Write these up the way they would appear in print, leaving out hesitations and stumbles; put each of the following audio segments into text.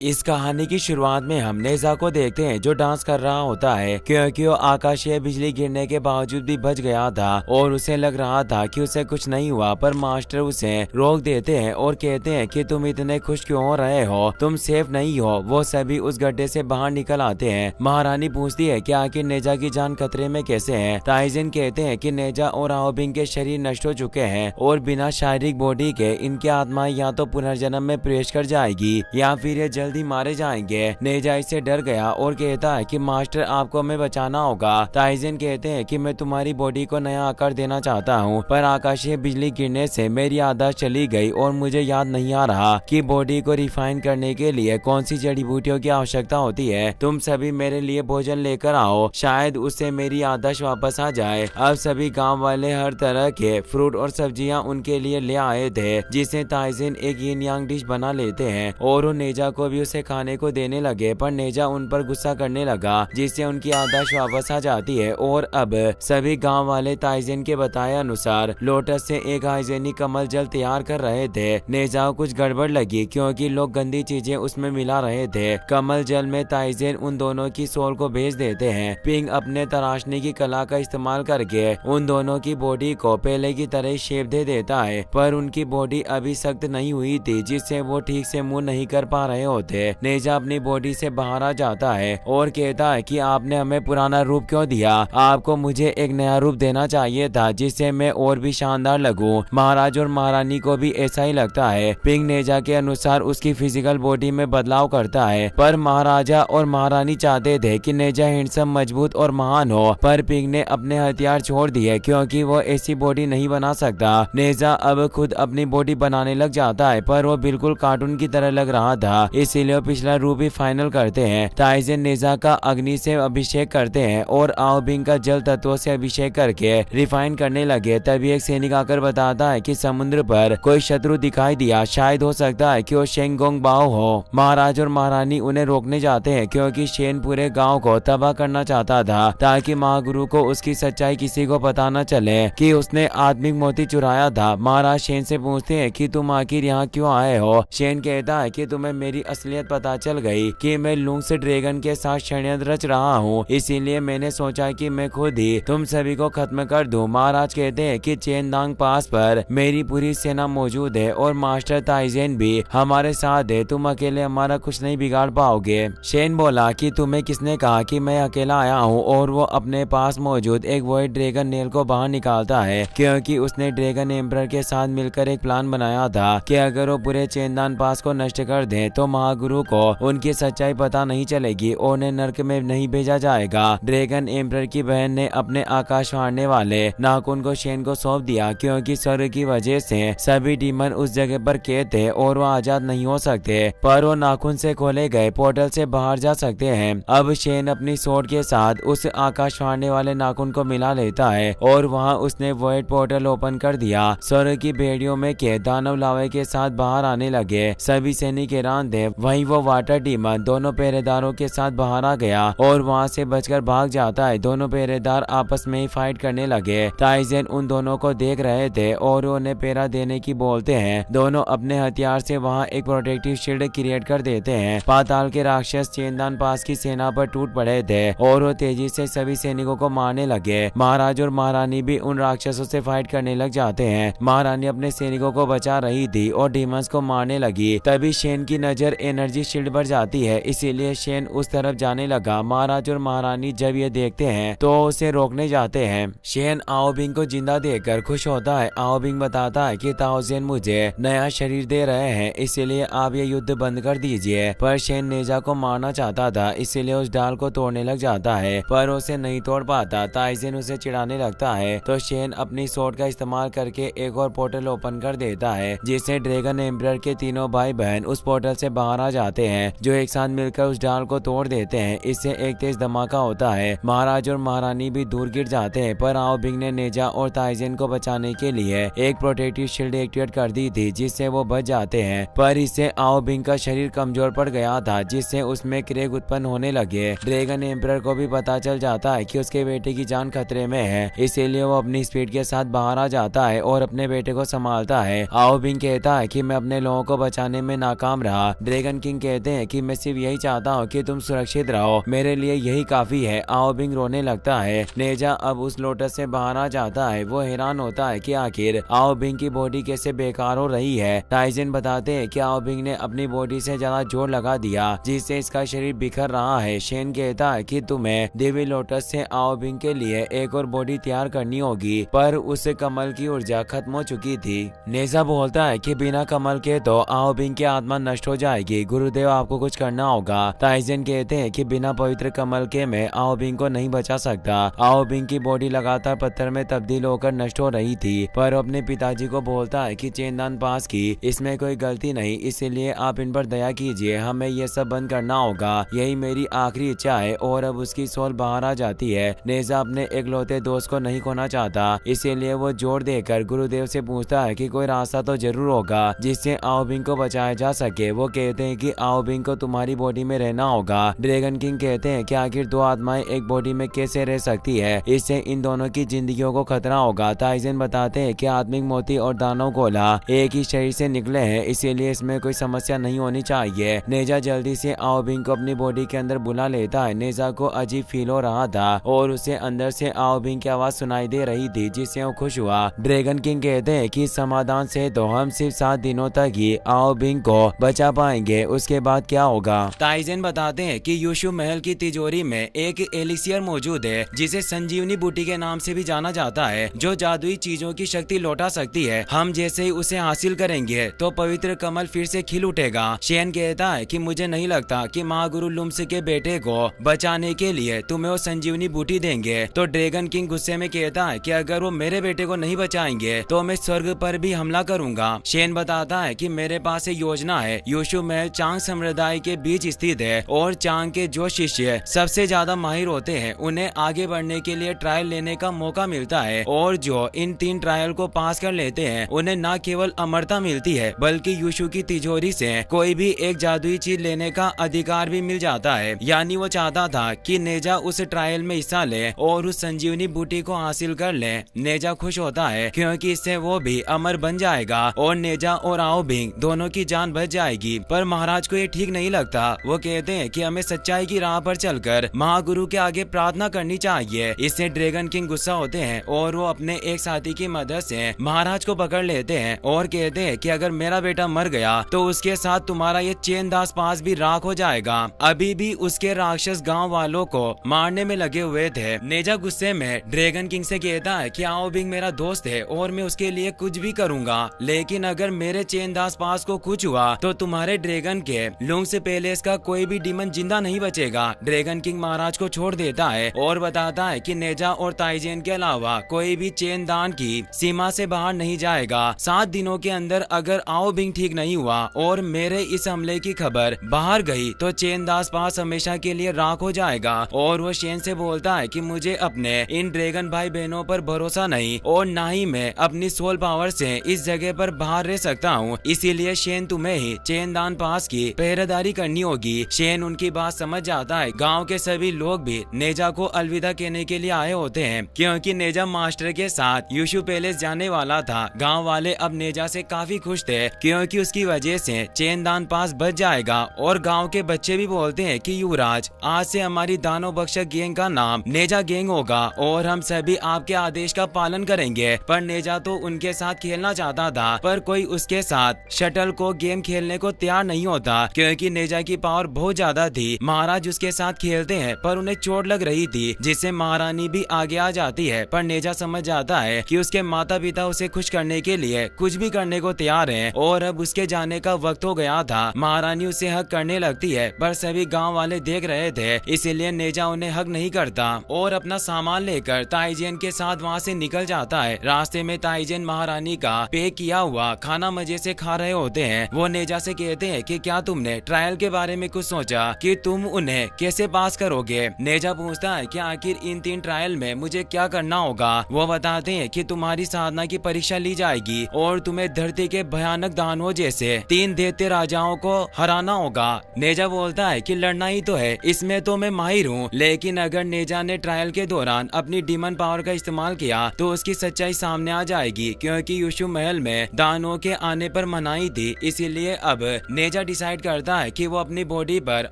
इस कहानी की शुरुआत में हम नेजा को देखते हैं जो डांस कर रहा होता है क्योंकि वो आकाशीय बिजली गिरने के बावजूद भी बच गया था और उसे लग रहा था कि उसे कुछ नहीं हुआ। पर मास्टर उसे रोक देते हैं और कहते हैं कि तुम इतने खुश क्यों हो रहे हो, तुम सेफ नहीं हो। वो सभी उस गड्ढे से बाहर निकल आते हैं। महारानी पूछती है कि आखिर नेजा की जान खतरे में कैसे है। ताइजिन कहते हैं कि नेजा और आओबिंग के शरीर नष्ट हो चुके हैं और बिना शारीरिक बॉडी के इनकी आत्माएं या तो पुनर्जन्म में प्रवेश कर जाएगी या फिर ये जल्दी मारे जाएंगे। नेजा इससे डर गया और कहता है कि मास्टर आपको हमें बचाना होगा। ताइजिन कहते हैं कि मैं तुम्हारी बॉडी को नया आकार देना चाहता हूँ, पर आकाशीय बिजली गिरने से मेरी याददाश्त चली गई और मुझे याद नहीं आ रहा कि बॉडी को रिफाइन करने के लिए कौन सी जड़ी बूटियों की आवश्यकता होती है। तुम सभी मेरे लिए भोजन लेकर आओ, शायद उससे मेरी याददाश्त वापस आ जाए। अब सभी गाँव वाले हर तरह के फ्रूट और सब्जियाँ उनके लिए ले आए थे, जिसे ताइजिन एक यिन यांग डिश बना लेते हैं और वो नेजा को भी उसे खाने को देने लगे। पर नेजा उन पर गुस्सा करने लगा, जिससे उनकी याददाश्त वापस आ जाती है। और अब सभी गांव वाले ताइजिन के बताए अनुसार लोटस से एक हाइजेनिक कमल जल तैयार कर रहे थे। नेजा को कुछ गड़बड़ लगी क्योंकि लोग गंदी चीजें उसमें मिला रहे थे। कमल जल में ताइजिन उन दोनों की सोल को भेज देते हैं। पिंग अपने तराशने की कला का इस्तेमाल करके उन दोनों की बॉडी को पहले की तरह शेप दे देता है, पर उनकी बॉडी अभी सख्त नहीं हुई थी, जिससे वो ठीक से मूव नहीं कर पा रहे होते। नेजा अपनी बॉडी से बाहर आ जाता है और कहता है कि आपने हमें पुराना रूप क्यों दिया, आपको मुझे एक नया रूप देना चाहिए था जिससे मैं और भी शानदार लगूं। महाराज और महारानी को भी ऐसा ही लगता है। पिंग नेजा के अनुसार उसकी फिजिकल बॉडी में बदलाव करता है, पर महाराजा और महारानी चाहते थे कि नेजा हैंडसम, मजबूत और महान हो। पर पिंग ने अपने हथियार छोड़ दिए क्योंकि वो ऐसी बॉडी नहीं बना सकता। नेजा अब खुद अपनी बॉडी बनाने लग जाता है, पर वो बिल्कुल कार्टून की तरह लग रहा था, इसीलिए पिछला रूप ही फाइनल करते हैं। ताइजिन नेजा का अग्नि से अभिषेक करते हैं और आओबिंग का जल तत्वों से अभिषेक करके रिफाइन करने लगे। तभी एक सैनिक आकर बताता है कि समुद्र पर कोई शत्रु दिखाई दिया, शायद हो सकता है कि वो शेंगोंग बाओ हो। महाराज और महारानी उन्हें रोकने जाते हैं क्योंकि शेन पूरे गांव को तबाह करना चाहता था, ताकि महागुरु को उसकी सच्चाई किसी को पता न चले कि उसने आत्मिक मोती चुराया था। महाराज शेन से पूछते हैं कि तुम आखिर यहाँ क्यों आए हो। शेन कहता है कि तुम्हें मेरी असलियत पता चल गई कि मैं लूंग से ड्रैगन के साथ षड्यंत्र रच रहा हूँ, इसीलिए मैंने सोचा कि मैं खुद ही तुम सभी को खत्म कर दूं। महाराज कहते हैं कि चेनदांग पास पर मेरी पूरी सेना मौजूद है और मास्टर ताइजेन भी हमारे साथ है, तुम अकेले हमारा कुछ नहीं बिगाड़ पाओगे। शेन बोला कि तुम्हें किसने कहा कि मैं अकेला आया हूँ, और वो अपने पास मौजूद एक वॉइड ड्रैगन नेल को बाहर निकालता है क्योंकि उसने ड्रैगन एम्परर के साथ मिलकर एक प्लान बनाया था कि अगर वो पूरे चेनदान पास को नष्ट कर दे तो महागुरु को उनकी सच्चाई पता नहीं चलेगी और उन्हें नर्क में नहीं भेजा जाएगा। ड्रैगन एम्परर की बहन ने अपने आकाश फाड़ने वाले नाखून को शेन को सौंप दिया क्योंकि स्वर्ग की वजह से सभी डीमन उस जगह पर कैद थे और वो आजाद नहीं हो सकते, पर वो नाखून से खोले गए पोर्टल से बाहर जा सकते हैं। अब शेन अपनी सोट के साथ उस आकाश फाड़ने वाले नाखून को मिला लेता है और वहाँ उसने वॉइड पोर्टल ओपन कर दिया। स्वर्ग की बेड़ियों में कैद दानव लावे के साथ बाहर आने लगे। सभी सैनिक हैरान थे। वहीं वो वाटर डीमन दोनों पहरेदारों के साथ बाहर आ गया और वहां से बचकर भाग जाता है। दोनों पहरेदार आपस में ही फाइट करने लगे। ताइजेन उन दोनों को देख रहे थे और उन्हें पहरा देने की बोलते हैं। दोनों अपने हथियार से वहां एक प्रोटेक्टिव शील्ड क्रिएट कर देते हैं। पाताल के राक्षस चेनदान पास की सेना पर टूट पड़े थे और वो तेजी से सभी सैनिकों को मारने लगे। महाराज और महारानी भी उन राक्षसों से फाइट करने लग जाते हैं। महारानी अपने सैनिकों को बचा रही थी और डीमंस को मारने लगी। तभी शेन की नजर एनर्जी शील्ड पर जाती है, इसीलिए शेन उस तरफ जाने लगा। महाराज और महारानी जब ये देखते हैं तो उसे रोकने जाते हैं। शेन आओबिंग को जिंदा देखकर खुश होता है। आओबिंग बताता है कि ताओजेन मुझे नया शरीर दे रहे हैं, इसीलिए आप ये युद्ध बंद कर दीजिए। पर शेन नेजा को मारना चाहता था, इसीलिए उस डाल को तोड़ने लग जाता है, पर उसे नहीं तोड़ पाता। ताइजेन उसे चिढ़ाने लगता है तो शेन अपनी सोट का इस्तेमाल करके एक और पोर्टल ओपन कर देता है, जिससे ड्रैगन एम्परर के तीनों भाई बहन उस पोर्टल से बाहर आ जाते हैं, जो एक साथ मिलकर उस डाल को तोड़ देते हैं। इससे एक तेज धमाका होता है। महाराज और महारानी भी दूर गिर जाते हैं, पर आओबिंग ने नेजा और ताइजेन को बचाने के लिए एक प्रोटेक्टिव शील्ड एक्टिवेट कर दी थी, जिससे वो बच जाते हैं। पर इससे आओबिंग का शरीर कमजोर पड़ गया था, जिससे उसमें क्रेग उत्पन्न होने लगे। ड्रैगन एम्परर को भी पता चल जाता है कि उसके बेटे की जान खतरे में है, इसीलिए वो अपनी स्पीड के साथ बाहर आ जाता है और अपने बेटे को संभालता है। आओबिंग कहता है कि मैं अपने लोगों को बचाने में नाकाम रहा। ड्रैगन ड्रैगन किंग कहते हैं कि मैं सिर्फ यही चाहता हूँ कि तुम सुरक्षित रहो, मेरे लिए यही काफी है। आओ बिंग रोने लगता है। नेजा अब उस लोटस से बाहर आ जाता है। वो हैरान होता है कि आखिर आओ बिंग की बॉडी कैसे बेकार हो रही है। टाइजन बताते हैं कि आओ बिंग ने अपनी बॉडी से ज्यादा जोर लगा दिया, जिससे इसका शरीर बिखर रहा है। शेन कहता है कि तुम्हें देवी लोटस से आओ बिंग के लिए एक और बॉडी तैयार करनी होगी, पर उससे कमल की ऊर्जा खत्म हो चुकी थी। नेजा बोलता है कि बिना कमल के तो आओ बिंग की आत्मा नष्ट हो जाएगी, गुरुदेव आपको कुछ करना होगा। टाइजन कहते हैं कि बिना पवित्र कमल के मैं आओ बिंग को नहीं बचा सकता। आओ बिंग की बॉडी लगातार पत्थर में तब्दील होकर नष्ट हो रही थी, पर अपने पिताजी को बोलता है कि चेनदान पास की इसमें कोई गलती नहीं, इसीलिए आप इन पर दया कीजिए, हमें ये सब बंद करना होगा, यही मेरी आखिरी इच्छा है। और अब उसकी सोल बाहर आ जाती है। नेजा अपने इकलौते दोस्त को नहीं खोना चाहता, इसीलिए वो जोर देकर गुरुदेव से पूछता है कि कोई रास्ता तो जरूर होगा जिससे आओ बिंग को बचाया जा सके। वो कहते हैं कि आओ बिंग को तुम्हारी बॉडी में रहना होगा। ड्रैगन किंग कहते हैं कि आखिर दो आत्माएं एक बॉडी में कैसे रह सकती है, इससे इन दोनों की जिंदगियों को खतरा होगा। टाइजन बताते हैं कि आत्मिक मोती और दानव गोला एक ही शरीर से निकले हैं, इसीलिए इसमें कोई समस्या नहीं होनी चाहिए। नेजा जल्दी से आओ बिंग को अपनी बॉडी के अंदर बुला लेता है। नेजा को अजीब फील हो रहा था और उसे अंदर से आओ बिंग की आवाज सुनाई दे रही थी, जिससे वो खुश हुआ। ड्रैगन किंग कहते हैं कि समाधान से तो हम सिर्फ 7 दिनों तक ही आओ बिंग को बचा पाएंगे, उसके बाद क्या होगा। टाइजन बताते हैं कि यूशु महल की तिजोरी में एक एलिसियर मौजूद है, जिसे संजीवनी बूटी के नाम से भी जाना जाता है, जो जादुई चीजों की शक्ति लौटा सकती है। हम जैसे ही उसे हासिल करेंगे तो पवित्र कमल फिर से खिल उठेगा। शेन कहता है कि मुझे नहीं लगता कि महागुरु लुम्स के बेटे को बचाने के लिए तुम्हें वो संजीवनी बूटी देंगे। तो ड्रैगन किंग गुस्से में कहता है कि अगर वो मेरे बेटे को नहीं बचाएंगे तो मैं स्वर्ग पर भी हमला करूंगा। शेन बताता है कि मेरे पास एक योजना है। यूशु महल चांग समुदाय के बीच स्थित है और चांग के जो शिष्य सबसे ज्यादा माहिर होते हैं उन्हें आगे बढ़ने के लिए ट्रायल लेने का मौका मिलता है, और जो इन 3 ट्रायल को पास कर लेते हैं उन्हें न केवल अमरता मिलती है बल्कि यूशु की तिजोरी से कोई भी एक जादुई चीज लेने का अधिकार भी मिल जाता है। यानी वो चाहता था कि नेजा उस ट्रायल में हिस्सा ले और उस संजीवनी बूटी को हासिल कर ले। नेजा खुश होता है क्योंकि इससे वो भी अमर बन जाएगा और नेजा और आओ बिंग दोनों की जान बच जाएगी। पर महाराज को ये ठीक नहीं लगता। वो कहते हैं कि हमें सच्चाई की राह पर चलकर महागुरु के आगे प्रार्थना करनी चाहिए। इससे ड्रैगन किंग गुस्सा होते हैं और वो अपने एक साथी की मदद से महाराज को पकड़ लेते हैं और कहते हैं कि अगर मेरा बेटा मर गया तो उसके साथ तुम्हारा ये चैनदास पास भी राख हो जाएगा। अभी भी उसके राक्षस गांव वालों को मारने में लगे हुए थे। नेजा गुस्से में ड्रैगन किंग से कहता है कि आओ बिंग मेरा दोस्त है और मैं उसके लिए कुछ भी करूंगा, लेकिन अगर मेरे चैनदास पास को कुछ हुआ तो तुम्हारे ड्रैगन के लुम्स पैलेस का कोई भी डीमन जिंदा नहीं बचेगा। ड्रैगन किंग महाराज को छोड़ देता है और बताता है कि नेजा और ताइजेन के अलावा कोई भी चैनदान की सीमा से बाहर नहीं जाएगा। 7 दिनों के अंदर अगर आओ बिंग ठीक नहीं हुआ और मेरे इस हमले की खबर बाहर गई तो चैनदास पास हमेशा के लिए राख हो जाएगा। और वो शेन से बोलता है कि मुझे अपने इन ड्रैगन भाई बहनों पर भरोसा नहीं और ना ही मैं अपनी सोल पावर से इस जगह पर बाहर रह सकता हूँ, इसीलिए शेन तुम्हें ही चैनदान पास की पहरेदारी करनी होगी। शेन उनकी बात समझ जाता है। गाँव के सभी लोग भी नेजा को अलविदा कहने के लिए आए होते हैं क्योंकि नेजा मास्टर के साथ यूशु पैलेस जाने वाला था। गांव वाले अब नेजा से काफी खुश थे क्योंकि उसकी वजह से चैनदान पास बच जाएगा। और गांव के बच्चे भी बोलते हैं कि युवराज, आज से हमारी दानव बख्शक गैंग का नाम नेजा गैंग होगा और हम सभी आपके आदेश का पालन करेंगे। पर नेजा तो उनके साथ खेलना चाहता था, पर कोई उसके साथ शटल को गेम खेलने को तैयार नहीं होता क्योंकि नेजा की पावर बहुत ज्यादा थी। महाराज उसके साथ खेलते हैं पर उन्हें चोट लग रही थी, जिससे महारानी भी आगे आ जाती है। पर नेजा समझ जाता है कि उसके माता पिता उसे खुश करने के लिए कुछ भी करने को तैयार हैं और अब उसके जाने का वक्त हो गया था। महारानी उसे हक करने लगती है पर सभी गांव वाले देख रहे थे, इसीलिए नेजा उन्हें हक नहीं करता और अपना सामान लेकर ताइजेन के साथ वहाँ से निकल जाता है। रास्ते में ताइजेन महारानी का पैक किया हुआ खाना मजे से खा रहे होते हैं। वो नेजा से कहते हैं कि क्या तुमने ट्रायल के बारे में कुछ सोचा कि तुम उन्हें कैसे पास करोगे। नेजा पूछता है कि आखिर इन 3 ट्रायल में मुझे क्या करना होगा। वो बताते हैं कि तुम्हारी साधना की परीक्षा ली जाएगी और तुम्हें धरती के भयानक दानवों जैसे 3 दैत्य राजाओं को हराना होगा। नेजा बोलता है कि लड़ना ही तो है, इसमें तो मैं माहिर हूँ, लेकिन अगर नेजा ने ट्रायल के दौरान अपनी डीमन पावर का इस्तेमाल किया तो उसकी सच्चाई सामने आ जाएगी क्योंकि यूशु महल में दानवों के आने पर मनाही थी। इसीलिए अब नेजा नेजा डिसाइड करता है कि वो अपनी बॉडी पर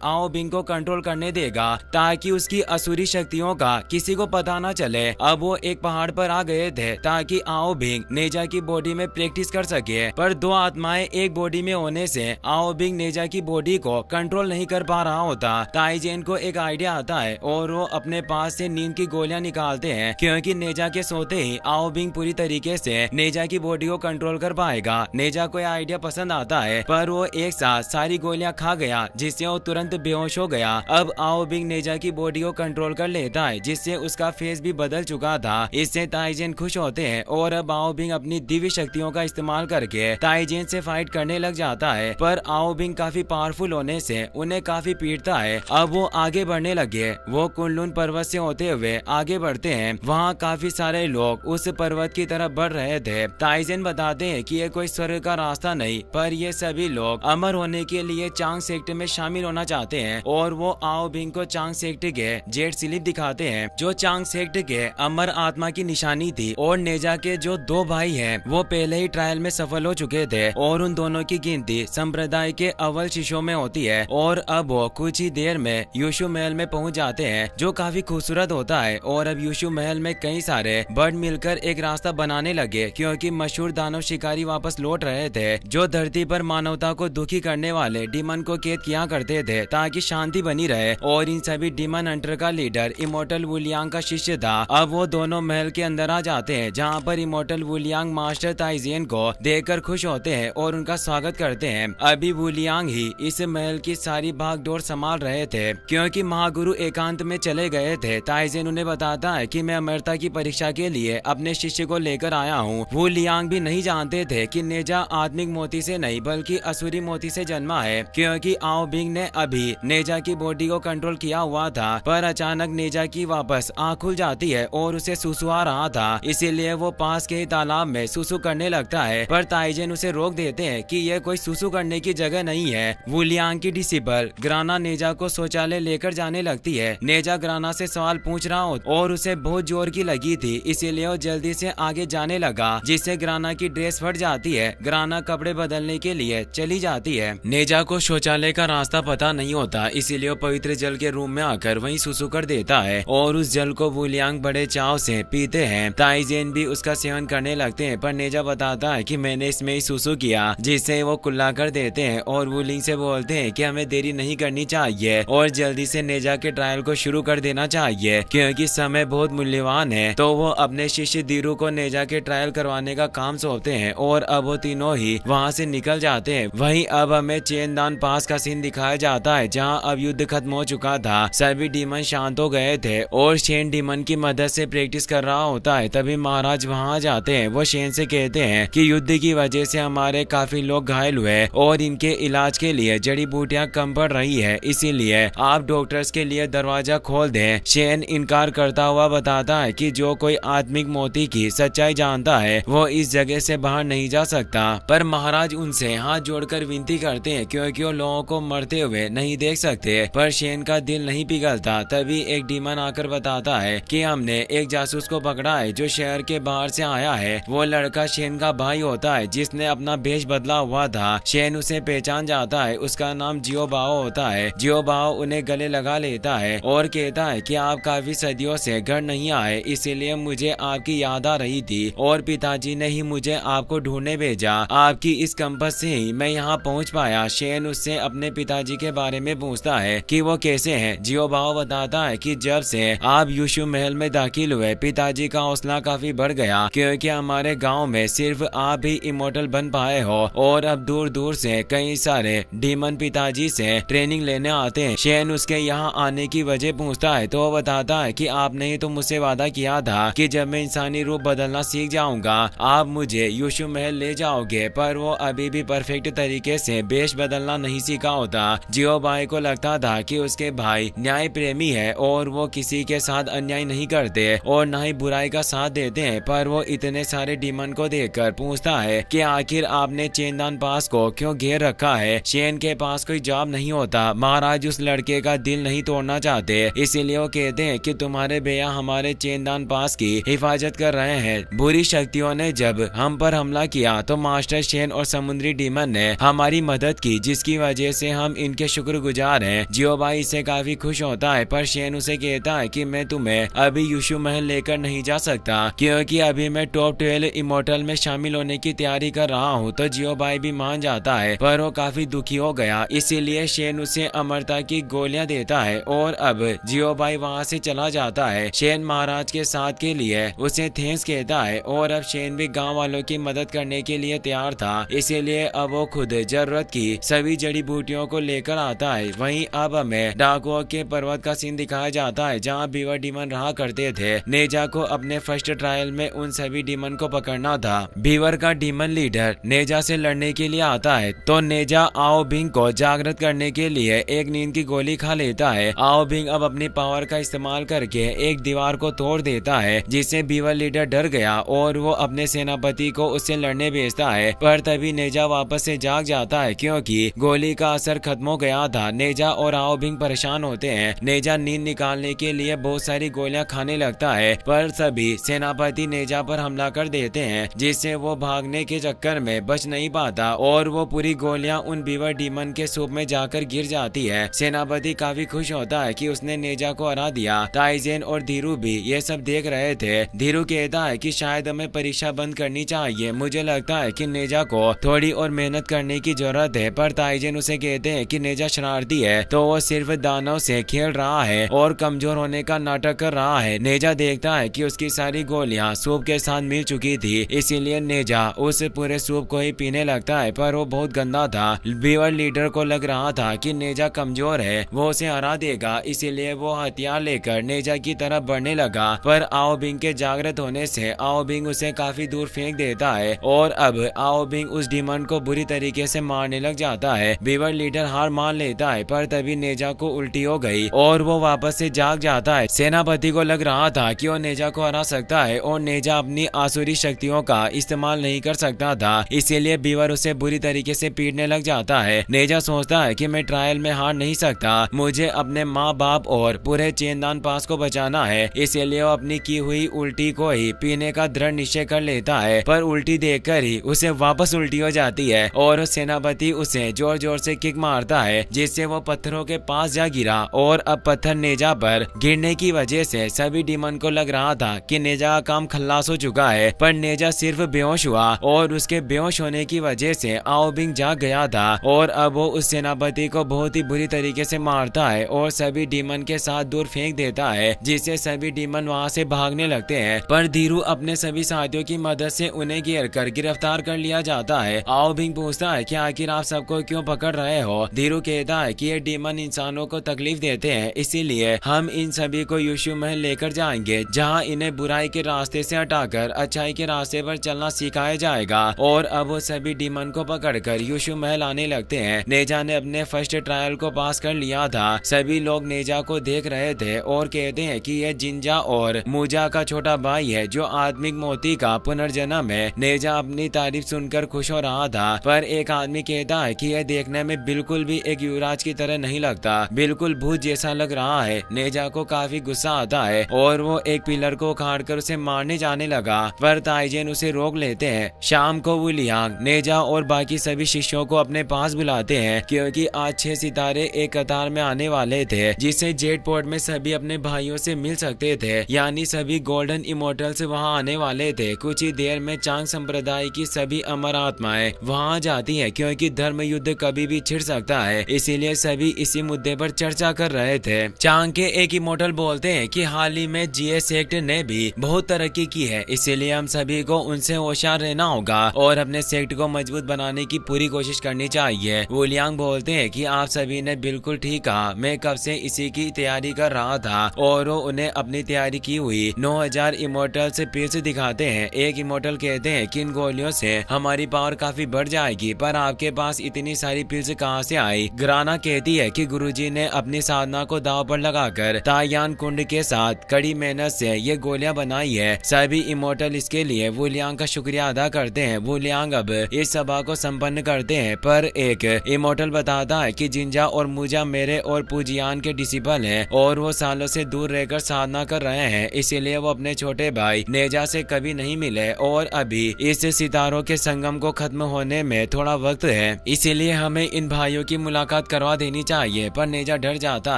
आओ बिंग को कंट्रोल करने देगा ताकि उसकी असुरी शक्तियों का किसी को पता न चले। अब वो एक पहाड़ पर आ गए थे ताकि आओ बिंग नेजा की बॉडी में प्रैक्टिस कर सके, पर दो आत्माएं एक बॉडी में होने से आओ बिंग नेजा की बॉडी को कंट्रोल नहीं कर पा रहा होता। ताइजेन को एक आइडिया आता है और वो अपने पास से नींद की गोलियां निकालते हैं क्योंकि नेजा के सोते ही आओ बिंग पूरी तरीके से नेजा की बॉडी को कंट्रोल कर पाएगा। नेजा को यह आइडिया पसंद आता है पर वो एक साथ सारी गोलियां खा गया जिससे वो तुरंत बेहोश हो गया। अब आओ बिंग नेजा की बॉडी को कंट्रोल कर लेता है जिससे उसका फेस भी बदल चुका था। इससे ताइजेन खुश होते हैं और अब आओ बिंग अपनी दिव्य शक्तियों का इस्तेमाल करके ताइजेन से फाइट करने लग जाता है, पर आओ बिंग काफी पावरफुल होने से उन्हें काफी पीटता है। अब वो आगे बढ़ने लगे। वो कुनलुन पर्वत से होते हुए आगे बढ़ते हैं। वहाँ काफी सारे लोग उस पर्वत की तरफ बढ़ रहे थे। ताइजेन बताते हैं कि ये कोई स्वर्ग का रास्ता नहीं, पर ये सभी लोग अमर होने के लिए चांग सेक्ट में शामिल होना चाहते हैं और वो आओ बिंग को चांग सेक्ट के जेट स्लिप दिखाते हैं जो चांग सेक्ट के अमर आत्मा की निशानी थी। और नेजा के जो दो भाई हैं वो पहले ही ट्रायल में सफल हो चुके थे और उन दोनों की गिनती संप्रदाय के अव्वल शिष्यों में होती है। और अब वो कुछ ही देर में यूशु महल में पहुंच जाते हैं जो काफी खूबसूरत होता है। और अब यूशु महल में कई सारे बर्ड मिलकर एक रास्ता बनाने लगे क्योंकि मशहूर दानव शिकारी वापस लौट रहे थे जो धरती पर मानवता को दुखी करने वाले डीमन को कैद किया करते थे ताकि शांति बनी रहे। और इन सभी डीमन हंटर का लीडर इमोर्टल वुलियांग का शिष्य था। अब वो दोनों महल के अंदर आ जाते हैं जहाँ पर इमोर्टल वुलियांग मास्टर ताइजेन को देखकर खुश होते हैं और उनका स्वागत करते हैं। अभी वुलियांग ही इस महल की सारी भागदौड़ संभाल रहे थे क्योंकि महागुरु एकांत में चले गए थे। ताइजेन उन्हें बताता है कि मैं अमरता की परीक्षा के लिए अपने शिष्य को लेकर आया हूँ। वुलियांग भी नहीं जानते थे कि नेजा आत्मिक मोती से नहीं बल्कि असुरी मोती से जन्मा है क्योंकि आओ बिंग ने अभी नेजा की बॉडी को कंट्रोल किया हुआ था। पर अचानक नेजा की वापस आँख खुल जाती है और उसे सुसु आ रहा था, इसीलिए वो पास के ही तालाब में सुसु करने लगता है। पर ताइजेन उसे रोक देते हैं कि यह कोई सुसु करने की जगह नहीं है। वुलियांग की डिसिपल ग्राना नेजा को शौचालय लेकर जाने लगती है। नेजा ग्राना से सवाल पूछ रहा हो और उसे बहुत जोर की लगी थी, इसीलिए वो जल्दी से आगे जाने लगा जिससे ग्राना की ड्रेस फट जाती है। ग्राना कपड़े बदलने के लिए चली जाती है। नेजा को शौचालय का रास्ता पता नहीं होता, इसीलिए वो पवित्र जल के रूम में आकर वहीं सुसु कर देता है और उस जल को वुलियांग बड़े चाव से पीते हैं। ताइजेन भी उसका सेवन करने लगते हैं पर नेजा बताता है कि मैंने इसमें ही सुसु किया, जिससे वो कुल्ला कर देते हैं और वुलिंग से बोलते हैं कि हमें देरी नहीं करनी चाहिए और जल्दी से नेजा के ट्रायल को शुरू कर देना चाहिए क्योंकि समय बहुत मूल्यवान है। तो वो अपने शिष्य दीरू को नेजा के ट्रायल करवाने का काम सौंपते हैं और अब वो तीनों ही वहाँ से निकल जाते हैं। वहीं अब हमें चेनदान पास का सीन दिखाया जाता है जहाँ अब युद्ध खत्म हो चुका था। सभी डीमन शांत हो गए थे और शेन डीमन की मदद से प्रैक्टिस कर रहा होता है। तभी महाराज वहाँ जाते हैं। वो शेन से कहते हैं कि युद्ध की वजह से हमारे काफी लोग घायल हुए और इनके इलाज के लिए जड़ी बूटियां कम पड़ रही है, इसीलिए आप डॉक्टर्स के लिए दरवाजा खोल दें। शेन इनकार करता हुआ बताता है कि जो कोई आत्मिक मोती की सच्चाई जानता है वो इस जगह से बाहर नहीं जा सकता। पर महाराज उनसे हाथ जोड़कर विनती करते हैं क्योंकि वो लोगों को मरते हुए नहीं देख सकते। पर शेन का दिल नहीं पिघलता। तभी एक डीमन आकर बताता है कि हमने एक जासूस को पकड़ा है जो शहर के बाहर से आया है। वो लड़का शेन का भाई होता है जिसने अपना भेष बदला हुआ था। शेन उसे पहचान जाता है। उसका नाम जियो बाओ होता है। जियो बाओ उन्हें गले लगा लेता है और कहता है कि आप काफी सदियों से घर नहीं आए, इसीलिए मुझे आपकी याद आ रही थी और पिताजी ने ही मुझे आपको ढूंढने भेजा। आपकी इस कंपस से ही मैं यहाँ पहुँच पाया। शेन उससे अपने पिताजी के बारे में पूछता है कि वो कैसे हैं। जियो बाओ बताता है कि जब से आप यूशु महल में दाखिल हुए पिताजी का हौसला काफी बढ़ गया क्योंकि हमारे गाँव में सिर्फ आप ही इमोर्टल बन पाए हो और अब दूर दूर से कई सारे डीमन पिताजी से ट्रेनिंग लेने आते हैं। शेन उसके यहाँ आने की वजह पूछता है तो वो बताता है कि आपने ही तो मुझसे वादा किया था कि जब मैं इंसानी रूप बदलना सीख जाऊंगा आप मुझे यूशु महल ले जाओगे, पर वो अभी भी परफेक्ट तरीके से वेश बदलना नहीं सीखा होता। जियो भाई को लगता था कि उसके भाई न्याय प्रेमी है और वो किसी के साथ अन्याय नहीं करते और न ही बुराई का साथ देते हैं। पर वो इतने सारे डीमन को देखकर पूछता है कि आखिर आपने चेनदान पास को क्यों घेर रखा है। शेन के पास कोई जवाब नहीं होता। महाराज उस लड़के का दिल नहीं तोड़ना चाहते, इसीलिए वो कहते हैं कि तुम्हारे भैया हमारे चेनदान पास की हिफाजत कर रहे हैं। बुरी शक्तियों ने जब हम पर हमला किया तो मास्टर शेन और समुद्री डीमन ने हमारी मदद की, जिसकी वजह से हम इनके शुक्रगुजार हैं। जियो भाई इससे काफी खुश होता है, पर शेन उसे कहता है कि मैं तुम्हें अभी युशु महल लेकर नहीं जा सकता, क्योंकि अभी मैं टॉप 12 इमोर्टल में शामिल होने की तैयारी कर रहा हूँ। तो जियो भाई भी मान जाता है, पर वो काफी दुखी हो गया, इसीलिए शेन उसे अमरता की गोलियां देता है और अब जियो भाई वहाँ से चला जाता है। शेन महाराज के साथ के लिए उसे थैंक्स कहता है और अब शेन भी गाँव वालों की मदद करने के लिए तैयार था, इसीलिए अब वो खुद जरूरत की सभी जड़ी बूटियों को लेकर आता है। वहीं अब हमें डाकुओं के पर्वत का सीन दिखाया जाता है, जहाँ बीवर डीमन रहा करते थे। नेजा को अपने फर्स्ट ट्रायल में उन सभी डीमन को पकड़ना था। बीवर का डीमन लीडर नेजा से लड़ने के लिए आता है, तो नेजा आओ बिंग को जागृत करने के लिए एक नींद की गोली खा लेता है। आओ बिंग अब अपनी पावर का इस्तेमाल करके एक दीवार को तोड़ देता है, जिससे बीवर लीडर डर गया और वो अपने सेनापति को उससे लड़ने भेजता है। पर तभी नेजा वापस से जाग जाता है, क्योंकि गोली का असर खत्म हो गया था। नेजा और आओ बिंग परेशान होते हैं। नेजा नींद निकालने के लिए बहुत सारी गोलियां खाने लगता है, पर सभी सेनापति नेजा पर हमला कर देते हैं, जिससे वो भागने के चक्कर में बच नहीं पाता और वो पूरी गोलियां उन बीवर डीमन के सूप में जाकर गिर जाती है। सेनापति काफी खुश होता है कि उसने नेजा को हरा दिया। ताइजेन और धीरू भी ये सब देख रहे थे। धीरू कहता है कि शायद हमें परीक्षा बंद करनी चाहिए, मुझे लगता है कि नेजा को थोड़ी और मेहनत करने की जरूरत है। पर ताइजेन उसे कहते हैं कि नेजा शरारती है, तो वो सिर्फ दानव से खेल रहा है और कमजोर होने का नाटक कर रहा है। नेजा देखता है कि उसकी सारी गोलियां सूप के साथ मिल चुकी थी, इसीलिए नेजा उस पूरे सूप को ही पीने लगता है, पर वो बहुत गंदा था। बीवर लीडर को लग रहा था कि नेजा कमजोर है, वो उसे हरा देगा, इसीलिए वो हथियार लेकर नेजा की तरफ बढ़ने लगा। पर आओ बिंग के जागृत होने से आओ बिंग उसे काफी दूर फेंक देता है और अब आओ बिंग उस डीमन को बुरी तरीके से मारने लग जाता है। बीवर लीडर हार मान लेता है, पर तभी नेजा को उल्टी हो गई और वो वापस से जाग जाता है। सेनापति को लग रहा था कि वो नेजा को हरा सकता है और नेजा अपनी आसुरी शक्तियों का इस्तेमाल नहीं कर सकता था, इसीलिए बीवर उसे बुरी तरीके से पीटने लग जाता है। नेजा सोचता है कि मैं ट्रायल में हार नहीं सकता, मुझे अपने माँ बाप और पूरे चेनदान पास को बचाना है, इसलिए वो अपनी की हुई उल्टी को ही पीने का दृढ़ निश्चय कर लेता है। पर उल्टी देखकर ही उसे वापस उल्टी हो जाती है और सेनापति उसे जोर जोर से किक मारता है, जिससे वो पत्थरों के पास जा गिरा और अब पत्थर नेजा पर गिरने की वजह से सभी डीमन को लग रहा था कि नेजा का काम खल्लास हो चुका है। पर नेजा सिर्फ बेहोश हुआ और उसके बेहोश होने की वजह से आओ बिंग जाग गया था और अब वो उस सेनापति को बहुत ही बुरी तरीके से मारता है और सभी डीमन के साथ दूर फेंक देता है, जिससे सभी डीमन वहाँ से भागने लगते हैं। पर धीरू अपने सभी साथियों की मदद से उन्हें घेर कर गिरफ्तार कर लिया जाता है। आओ बिंग पूछता है कि आखिर आप सबको क्यों पकड़ रहे हो। धीरू कहता है कि ये डीमन इंसानों को तकलीफ देते हैं, इसीलिए हम इन सभी को युशु महल लेकर जाएंगे, जहाँ इन्हें बुराई के रास्ते से हटाकर अच्छाई के रास्ते पर चलना सिखाया जाएगा। और अब वो सभी डीमन को पकड़कर युशु महल आने लगते हैं। नेजा ने अपने फर्स्ट ट्रायल को पास कर लिया था। सभी लोग नेजा को देख रहे थे और कहते हैं कि यह जिंजा और मूजा का छोटा भाई है, जो आत्मिक मोती का पुनर्जन्म है। नेजा अपनी तारीफ सुनकर खुश हो रहा था, पर एक आदमी कहता है कि यह देखने में बिल्कुल भी एक युवराज की तरह नहीं लगता, बिल्कुल भूत जैसा लग रहा है। नेजा को काफी गुस्सा आता है और वो एक पिलर को उखाड़कर उसे मारने जाने लगा, पर ताइजेन उसे रोक लेते हैं। शाम को वू लियांग नेजा और बाकी सभी शिष्यों को अपने पास बुलाते हैं, क्योंकि आज 6 सितारे एक कतार में आने वाले थे, जिससे जेट पोर्ट में सभी अपने भाइयों से मिल सकते थे, यानी सभी गोल्डन इमोर्टल्स वहां आने वाले थे। कुछ ही देर में चांग संप्रदाय की सभी अमर आत्माएं वहां जाती है, क्योंकि धर्म युद्ध कभी भी छिड़ सकता है, इसीलिए सभी इसी मुद्दे पर चर्चा कर रहे थे। चांग के एक इमोर्टल बोलते हैं कि हाल ही में जीए सेक्ट ने भी बहुत तरक्की की है, इसीलिए हम सभी को उनसे होशियार रहना होगा और अपने सेक्ट को मजबूत बनाने की पूरी कोशिश करनी चाहिए। वू लियांग बोलते हैं कि आप सभी ने बिल्कुल ठीक कहा, मैं कब से इसी की तैयारी कर रहा था। और वो उन्हें अपनी तैयारी की हुई 9000 इमोर्टल से पिल्स दिखाते हैं। एक इमोर्टल कहते हैं कि इन गोलियों से हमारी पावर काफी बढ़ जाएगी, पर आपके पास इतनी सारी पिल्स कहाँ से आई। ग्राना कहती है कि गुरुजी ने अपनी साधना को दांव पर लगाकर तायान कुंड के साथ कड़ी मेहनत से ये गोलियां बनाई है। सभी इमोर्टल इसके लिए वू लियांग का शुक्रिया अदा करते हैं। वू लियांग अब इस सभा को संपन्न करते हैं, पर एक इमोर्टल बताता है कि जिंजा और मूजा मेरे और पूजियान के डिसिपल हैं और वो सालों से दूर रहकर साधना कर रहे हैं, इसीलिए वो अपने छोटे भाई नेजा से कभी नहीं मिले और अभी इस सितारों के संगम को खत्म होने में थोड़ा वक्त है, इसीलिए हमें इन भाइयों की मुलाकात करवा देनी चाहिए। पर नेजा डर जाता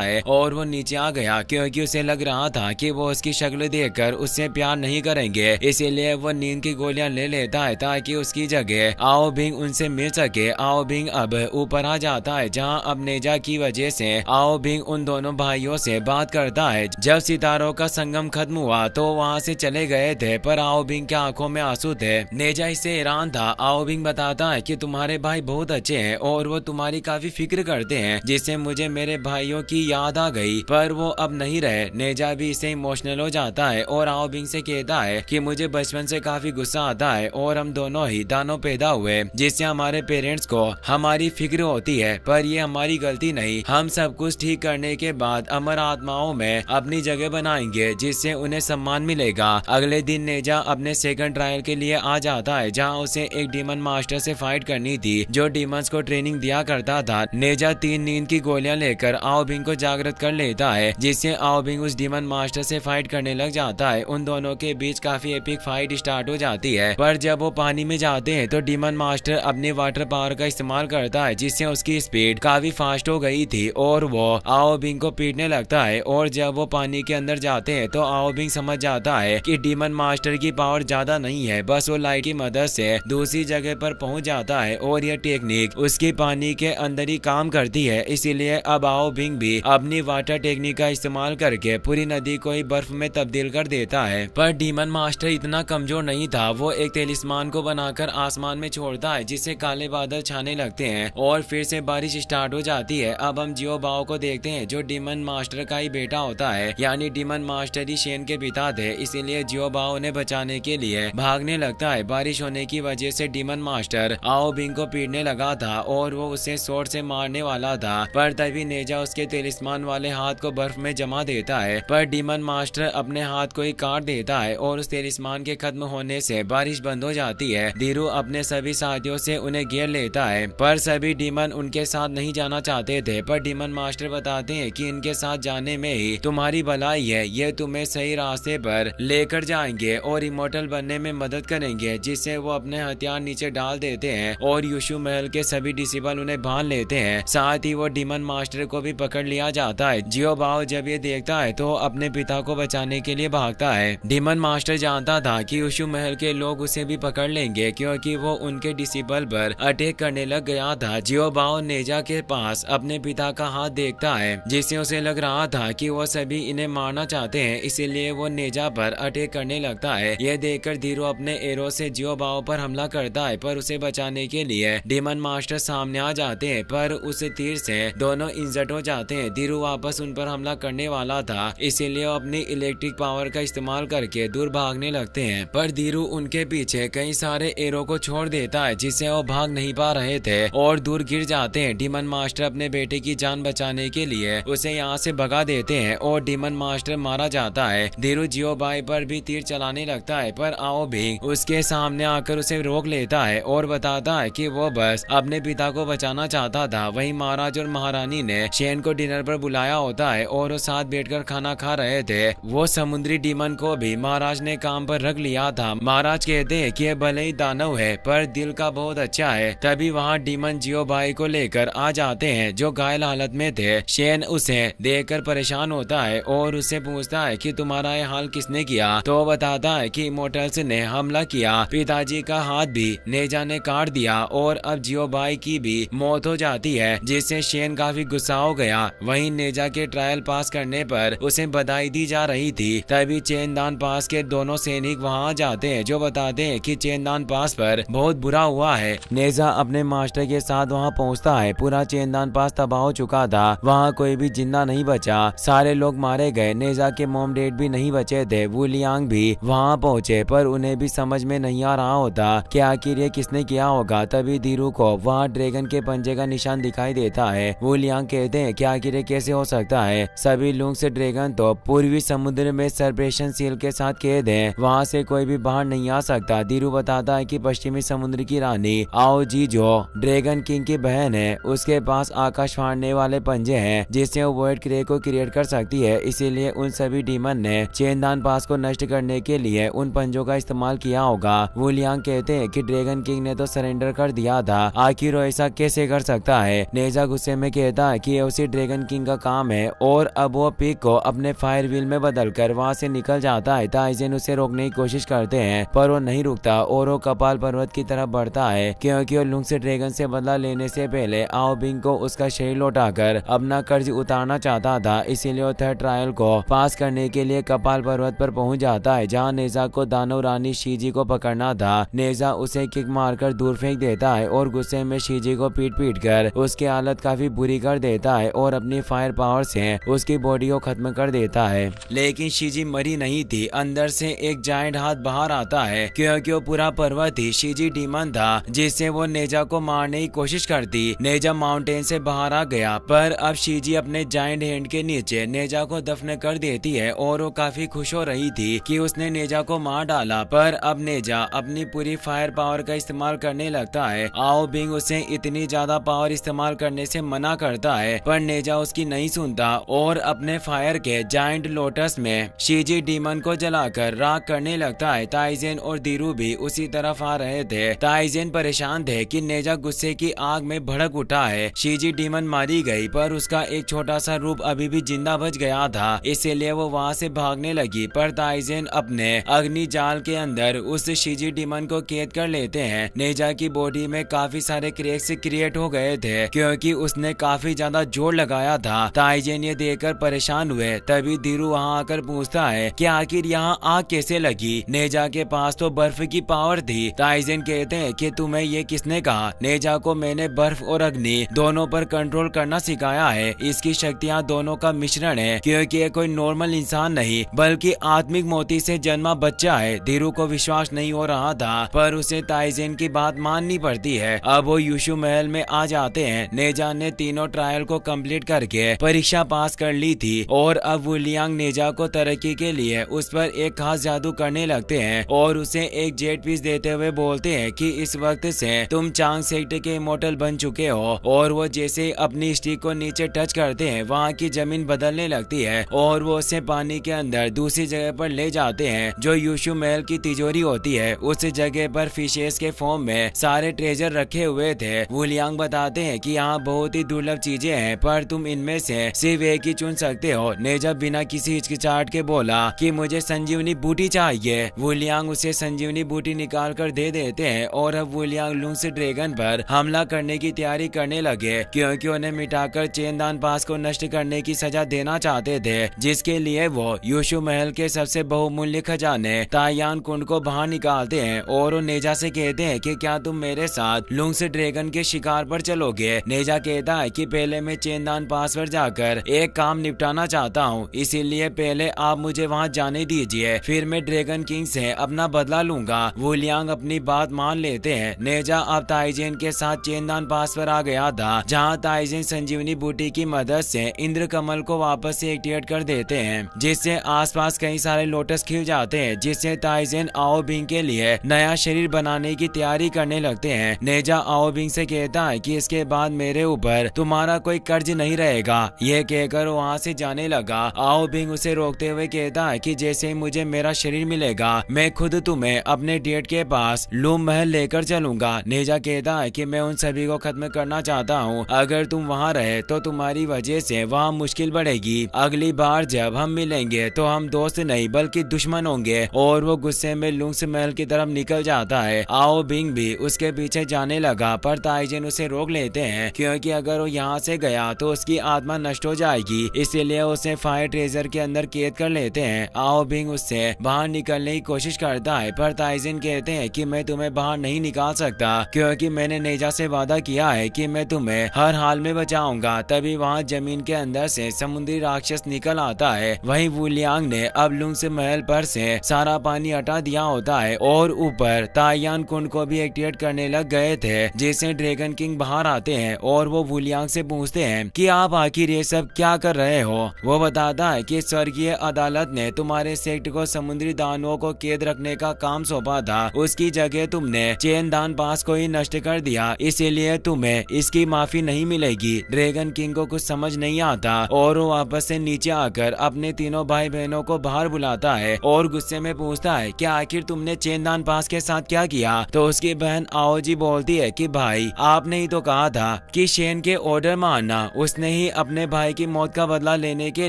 है और वो नीचे आ गया क्योंकि उसे लग रहा था कि वो उसकी शक्ल देखकर उससे प्यार नहीं करेंगे, इसीलिए वो नींद की गोलियां ले लेता है ताकि उसकी जगह आओ बिंग उनसे मिल सके। आओ बिंग अब ऊपर आ जाता है जहां अब नेजा की वजह से आओ बिंग उन दोनों भाइयों से बात करता है। जब सितारों का संगम खत्म हुआ तो वहां से चले गए थे, पर आओ बिंग के आंखों में आंसू थे। नेजा इससे हैरान था। आओ बिंग बताता है कि तुम्हारे भाई बहुत अच्छे हैं और वो तुम्हारी काफी फिक्र करते हैं, जिससे मुझे मेरे भाइयों की याद आ गई, पर वो अब नहीं रहे। नेजा भी इससे इमोशनल हो जाता है और आओ बिंग से कहता है कि मुझे बचपन से काफी गुस्सा आता है और हम दोनों ही दानव पैदा हुए, जिससे हमारे पेरेंट्स को हमारी फिक्र होती है, पर ये हमारी गलती नहीं। हम सब कुछ ठीक करने के बाद अमर आत्माओं में अपनी जगह बनाएंगे, जिससे उन्हें सम्मान मिलेगा। अगले दिन नेजा अपने सेकंड ट्रायल के लिए आ जाता है जहां उसे एक डीमन मास्टर से फाइट करनी थी जो डीमंस को ट्रेनिंग दिया करता था। नेजा 3 नींद की गोलियां लेकर आओ बिंग को जागृत कर लेता है, जिससे आओ बिंग उस डीमन मास्टर से फाइट करने लग जाता है। उन दोनों के बीच काफी एपिक फाइट स्टार्ट हो जाती है, पर जब वो पानी में जाते हैं तो डीमन मास्टर अपने वाटर पावर का इस्तेमाल करता है, जिससे उसकी स्पीड काफी फास्ट हो गई थी और वो आओ बिंग को पीटने लगता है। और जब वो पानी के अंदर जाते हैं तो आओ बिंग समझ जाता है कि डीमन मास्टर की पावर ज्यादा नहीं है, बस वो लाइट की मदद से दूसरी जगह पर पहुंच जाता है और यह टेक्निक उसकी पानी के अंदर ही काम करती है। इसीलिए अब आओ बिंग भी अपनी वाटर टेक्निक का इस्तेमाल करके पूरी नदी को ही बर्फ में तब्दील कर देता है। पर डीमन मास्टर इतना कमजोर नहीं था, वो एक तेलिस्मान को बनाकर आसमान में छोड़ता है, जिससे काले बादल छाने लगते हैं और फिर से बारिश स्टार्ट हो जाती है। अब हम जियो बाओ को देखते हैं जो डीमन मास्टर का ही बेटा होता है, यानी डीमन मास्टर ही शेन के पिता थे, इसीलिए जियो बाओ उन्हें बचाने के लिए भागने लगता है। बारिश होने की वजह से डीमन मास्टर आओ बिंग को पीटने लगा था और वो उसे स्वॉर्ड से मारने वाला था, पर तभी नेजा उसके तेलिस्मान वाले हाथ को बर्फ में जमा देता है, पर डीमन मास्टर अपने हाथ को ही काट देता है और उस तेलिस्मान के खत्म होने से बारिश बंद हो जाती है। धीरू अपने सभी साथियों से उन्हें घेर लेता है, पर सभी डीमन उनके साथ नहीं जाना चाहते थे, पर डीमन मास्टर बताते हैं कि इनके साथ जाने में ही तुम्हारी भलाई है, ये तुम्हें सही रास्ते पर लेकर जाएंगे और इमोर्टल बनने में मदद करेंगे, जिससे वो अपने हथियार नीचे डाल देते हैं और यूशु महल के सभी डिसिबल उन्हें बांध लेते हैं। साथ ही वो डीमन मास्टर को भी पकड़ लिया जाता है। जियो बाओ जब ये देखता है तो अपने पिता को बचाने के लिए भागता है। डीमन मास्टर जानता था कि यूशु महल के लोग उसे भी पकड़ लेंगे क्योंकि वो उनके डिसिबल पर अटैक करने लग गया था। जियो बाओ नेजा के पास अपने पिता का हाथ देखता है, जिससे उसे लग रहा था कि वो सभी इन्हें मारना चाहते हैं, इसीलिए वो नेजा पर अटैक करने लगता है। यह देखकर धीरू अपने एरो से जियो बाओ पर हमला करता है, पर उसे बचाने के लिए डीमन मास्टर सामने आ जाते हैं, पर उस तीर से दोनों इंजर्ड हो जाते हैं। धीरू वापस उन पर हमला करने वाला था, इसीलिए वो अपनी इलेक्ट्रिक पावर का इस्तेमाल करके दूर भागने लगते हैं, पर धीरू उनके पीछे कई सारे एरो को छोड़ देता है, जिससे वो भाग नहीं पा रहे थे और दूर गिर जाते हैं। डीमन मास्टर अपने बेटे की जान बचाने के लिए उसे यहाँ से भगा देते हैं और डीमन मास्टर मारा जाता है। धीरू जियो बाई पर भी तीर चलाने लगता है, पर आओ भी उसके सामने आकर उसे रोक लेता है और बताता है कि वो बस अपने पिता को बचाना चाहता था। वहीं महाराज और महारानी ने शेन को डिनर पर बुलाया होता है और वो साथ बैठकर खाना खा रहे थे। वो समुद्री डीमन को भी महाराज ने काम पर रख लिया था। महाराज कहते हैं कि भले ही दानव है पर दिल का बहुत अच्छा है। तभी वहाँ डीमन जियो बाई को लेकर आ जाते हैं जो घायल हालत में थे। शेन उसे देखकर परेशान होता है और उससे पूछता है कि तुम्हारा ये हाल किसने किया, तो बताता है कि इमोर्टल्स ने हमला किया, पिताजी का हाथ भी नेजा ने काट दिया और अब जियो बाई की भी मौत हो जाती है, जिससे शेन काफी गुस्सा हो गया। वहीं नेजा के ट्रायल पास करने पर उसे बधाई दी जा रही थी। तभी चेनदान पास के दोनों सैनिक वहां जाते हैं जो बताते हैं कि चेनदान पास पर बहुत बुरा हुआ है। नेजा अपने मास्टर के साथ वहां पहुंचता है। पूरा चेनदान पास तबाह हो चुका था, वहां कोई भी जिंदा नहीं बचा, सारे लोग मारे गए। नेजा के मॉम डैड भी नहीं बचे थे। वू लियांग भी वहां पहुंचे, पर उन्हें भी समझ में नहीं आ रहा होता कि आखिर ये किसने किया होगा। तभी धीरू को वहाँ ड्रैगन के पंजे का निशान दिखाई देता है। वो लियांग कहते हैं कि आखिर ये कैसे हो सकता है, सभी लोग से ड्रैगन तो पूर्वी समुद्र में सरप्रेशन सील के साथ कैद है, वहाँ से कोई भी बाहर नहीं आ सकता। धीरू बताता है कि पश्चिमी समुद्र की रानी आओ जी जो ड्रैगन किंग की बहन है, उसके पास आकाश फाड़ने वाले पंजे हैं जिससे वो वॉइड क्रे को क्रिएट कर सकती है। इसीलिए उन सभी डीमन ने चेनदान पास को नष्ट करने के लिए उन पंजों का इस्तेमाल किया होगा। वो लियांग कहते हैं कि ड्रैगन किंग ने तो सरेंडर कर दिया था, आखिर वो ऐसा कैसे कर सकता है। नेजा गुस्से में कहता है कि ये उसी ड्रैगन किंग का काम है और अब वो पिग को अपने फायर व्हील में बदलकर वहां से निकल जाता है। ताइजेन उसे रोकने की कोशिश करते हैं पर वो नहीं रुकता और वो कपाल पर्वत की तरफ बढ़ता है क्योंकि वो लुंग से ड्रैगन से बदला लेने से पहले आओ बिंग को उसका शरीर लौटाकर अपना कर्ज उतारना चाहता था। इसीलिए वो थर्ड ट्रायल को पास करने के लिए कपाल पर्वत पर पहुंच जाता है जहां नेजा को दानव रानी शीजी को पकड़ना था। नेजा उसे किक मारकर दूर फेंक देता है और गुस्से में शीजी को पीट कर उसकी हालत काफी बुरी कर देता है और अपनी फायर पावर से उसकी बॉडी को खत्म कर देता है। लेकिन शीजी मरी नहीं थी, अंदर से एक जायंट हाथ बाहर आता है क्योंकि वो पूरा पर्वत ही शीजी डीमन था जिससे वो नेजा को मारने की कोशिश करती। नेजा माउंटेन से बाहर आ गया पर अब शीजी अपने जायंट हैंड के नीचे नेजा को दफन कर देती है और वो काफी खुश हो रही थी कि उसने नेजा को मार डाला। पर अब नेजा अपनी पूरी फायर पावर का इस्तेमाल करने लगता है। आओ बिंग उसे इतनी ज्यादा पावर इस्तेमाल करने से मना करता है पर नेजा उसकी नहीं सुनता और अपने फायर के जायंट लोटस में शीजी डीमन को जलाकर राख करने लगता है। ताइजेन और दीरू भी उसी तरफ आ रहे थे। ताइजेन परेशान थे कि नेजा गुस्से की आग में भड़क उठा है। शीजी डीमन मारी गई पर उसका एक छोटा सा रूप अभी भी जिंदा बच गया था, इसीलिए वो वहां से भागने लगी। पर ताइजेन अपने अग्नि जाल के अंदर उस शीजी डीमन को कैद कर लेते हैं। नेजा की बॉडी में काफी सारे क्रैक्स क्रिएट हो गए थे क्योंकि उसने काफी ज्यादा जोर लगाया था। ताइजेन ये देखकर परेशान हुए। तभी धीरू वहां आकर पूछता है कि आखिर यहाँ आग कैसे लगी। नेजा के पास तो बर्फ की पावर थी। ताइजेन कहते हैं कि तुम्हें ये किसने कहा। नेजा को मैंने बर्फ और अग्नि दोनों पर कंट्रोल करना सिखाया है। इसकी शक्तियाँ दोनों का मिश्रण है क्योंकि ये कोई नॉर्मल इंसान नहीं बल्कि आत्मिक मोती से जन्मा बच्चा है। धीरू को विश्वास नहीं हो रहा था पर उसे ताइजेन की बात माननी पड़ती है। अब वो यूशु महल में आ जाते हैं। नेजा ने तीनों ट्रायल को कंप्लीट करके परीक्षा पास कर ली थी और अब वुलियांग नेजा को तरक्की के लिए उस पर एक खास जादू करने लगते हैं और उसे एक जेट पीस देते हुए बोलते हैं कि इस वक्त से तुम चांग सेक्टर के इमोर्टल बन चुके हो। और वो जैसे अपनी स्टिक को नीचे टच करते हैं वहाँ की जमीन बदलने लगती है और वो उसे पानी के अंदर दूसरी जगह पर ले जाते हैं जो यूशु महल की तिजोरी होती है। उस जगह पर फिशेस के फॉर्म में सारे ट्रेजर रखे हुए थे। वुलियांग बताते हैं कि यहाँ बहुत ही दुर्लभ चीजें हैं पर तुम इनमें से सिर्फ एक ही चुन सकते हो। नेजा बिना किसी हिचकिचाहट के बोला कि मुझे संजीवनी बूटी चाहिए। वुलियांग उसे संजीवनी बूटी निकाल कर दे देते हैं और अब वुलियांग लुंग्स ड्रैगन पर हमला करने की तैयारी करने लगे क्योंकि उन्हें मिटाकर चेनदान पास को नष्ट करने की सजा देना चाहते थे जिसके लिए वो यूशु महल के सबसे बहुमूल्य खजाने तायान कुंड को बाहर निकालते हैं और वो नेजा से कहते हैं कि क्या तुम मेरे साथ लुंग्स ड्रैगन के शिकार पर चलोगे। नेजा कहता है कि पहले मैं चेनदान पास पर जाकर एक काम निपटाना चाहता हूँ, इसीलिए पहले आप मुझे वहाँ जाने दीजिए, फिर मैं ड्रैगन किंग से अपना बदला लूंगा। वुलियांग अपनी बात मान लेते हैं। नेजा अब ताइजेन के साथ चेनदान पास पर आ गया था जहाँ ताइजेन संजीवनी बूटी की मदद से इंद्र कमल को वापस से एक्टिवेट कर देते हैं जिससे आसपास कई सारे लोटस खिल जाते हैं जिससे ताइजेन आओ बिंग के लिए नया शरीर बनाने की तैयारी करने लगते हैं। नेजा आओ बिंग से कहता है कि इसके बाद मेरे ऊपर तुम्हारा कोई कर्ज नहीं रहेगा। यह कहकर वहाँ से जाने लगा। आओ बिंग उसे रोकते हुए कहता है कि जैसे ही मुझे मेरा शरीर मिलेगा मैं खुद तुम्हें अपने डेट के पास लूम महल लेकर चलूंगा। नेजा कहता है कि मैं उन सभी को खत्म करना चाहता हूँ, अगर तुम वहाँ रहे तो तुम्हारी वजह से वहाँ मुश्किल बढ़ेगी। अगली बार जब हम मिलेंगे तो हम दोस्त नहीं बल्कि दुश्मन होंगे। और वो गुस्से में लुंग्स महल की तरफ निकल जाता है। आओ बिंग भी उसके पीछे जाने लगा पर ताइजेन उसे रोक लेते हैं क्योंकि अगर वो यहाँ से गया तो उसकी आत्मा नष्ट हो जाएगी, इसीलिए उसे फायर ट्रेजर के अंदर कैद कर लेते हैं। आओ बिंग उससे बाहर निकलने की कोशिश करता है पर ताइजेन कहते हैं कि मैं तुम्हें बाहर नहीं निकाल सकता क्योंकि मैंने नेजा से वादा किया है कि मैं तुम्हें हर हाल में बचाऊंगा। तभी वहाँ जमीन के अंदर से समुद्री राक्षस निकल आता है। वहीं वुलियांग ने अब लुंग्स महल पर से सारा पानी हटा दिया होता है और ऊपर तायान कुंड को भी एक्टिवेट करने लग गए थे जिससे ड्रैगन किंग बाहर आते हैं और वो वुलियांग से पूछते हैं कि आप आखिर ये सब क्या कर रहे हो। वो बताता है कि स्वर्गीय अदालत ने तुम्हारे सेक्ट को समुद्री दानवों को कैद रखने का काम सौंपा था, उसकी जगह तुमने चेन दान पास को ही नष्ट कर दिया, इसीलिए तुम्हें इसकी माफी नहीं मिलेगी। ड्रैगन किंग को कुछ समझ नहीं आता और वो वापस से नीचे आकर अपने तीनों भाई बहनों को बाहर बुलाता है और गुस्से में पूछता है कि आखिर तुमने चेनदान पास के साथ क्या किया। तो उसकी बहन आओजी बोल बोलती है कि भाई आपने ही तो कहा था कि शेन के ऑर्डर मानना। उसने ही अपने भाई की मौत का बदला लेने के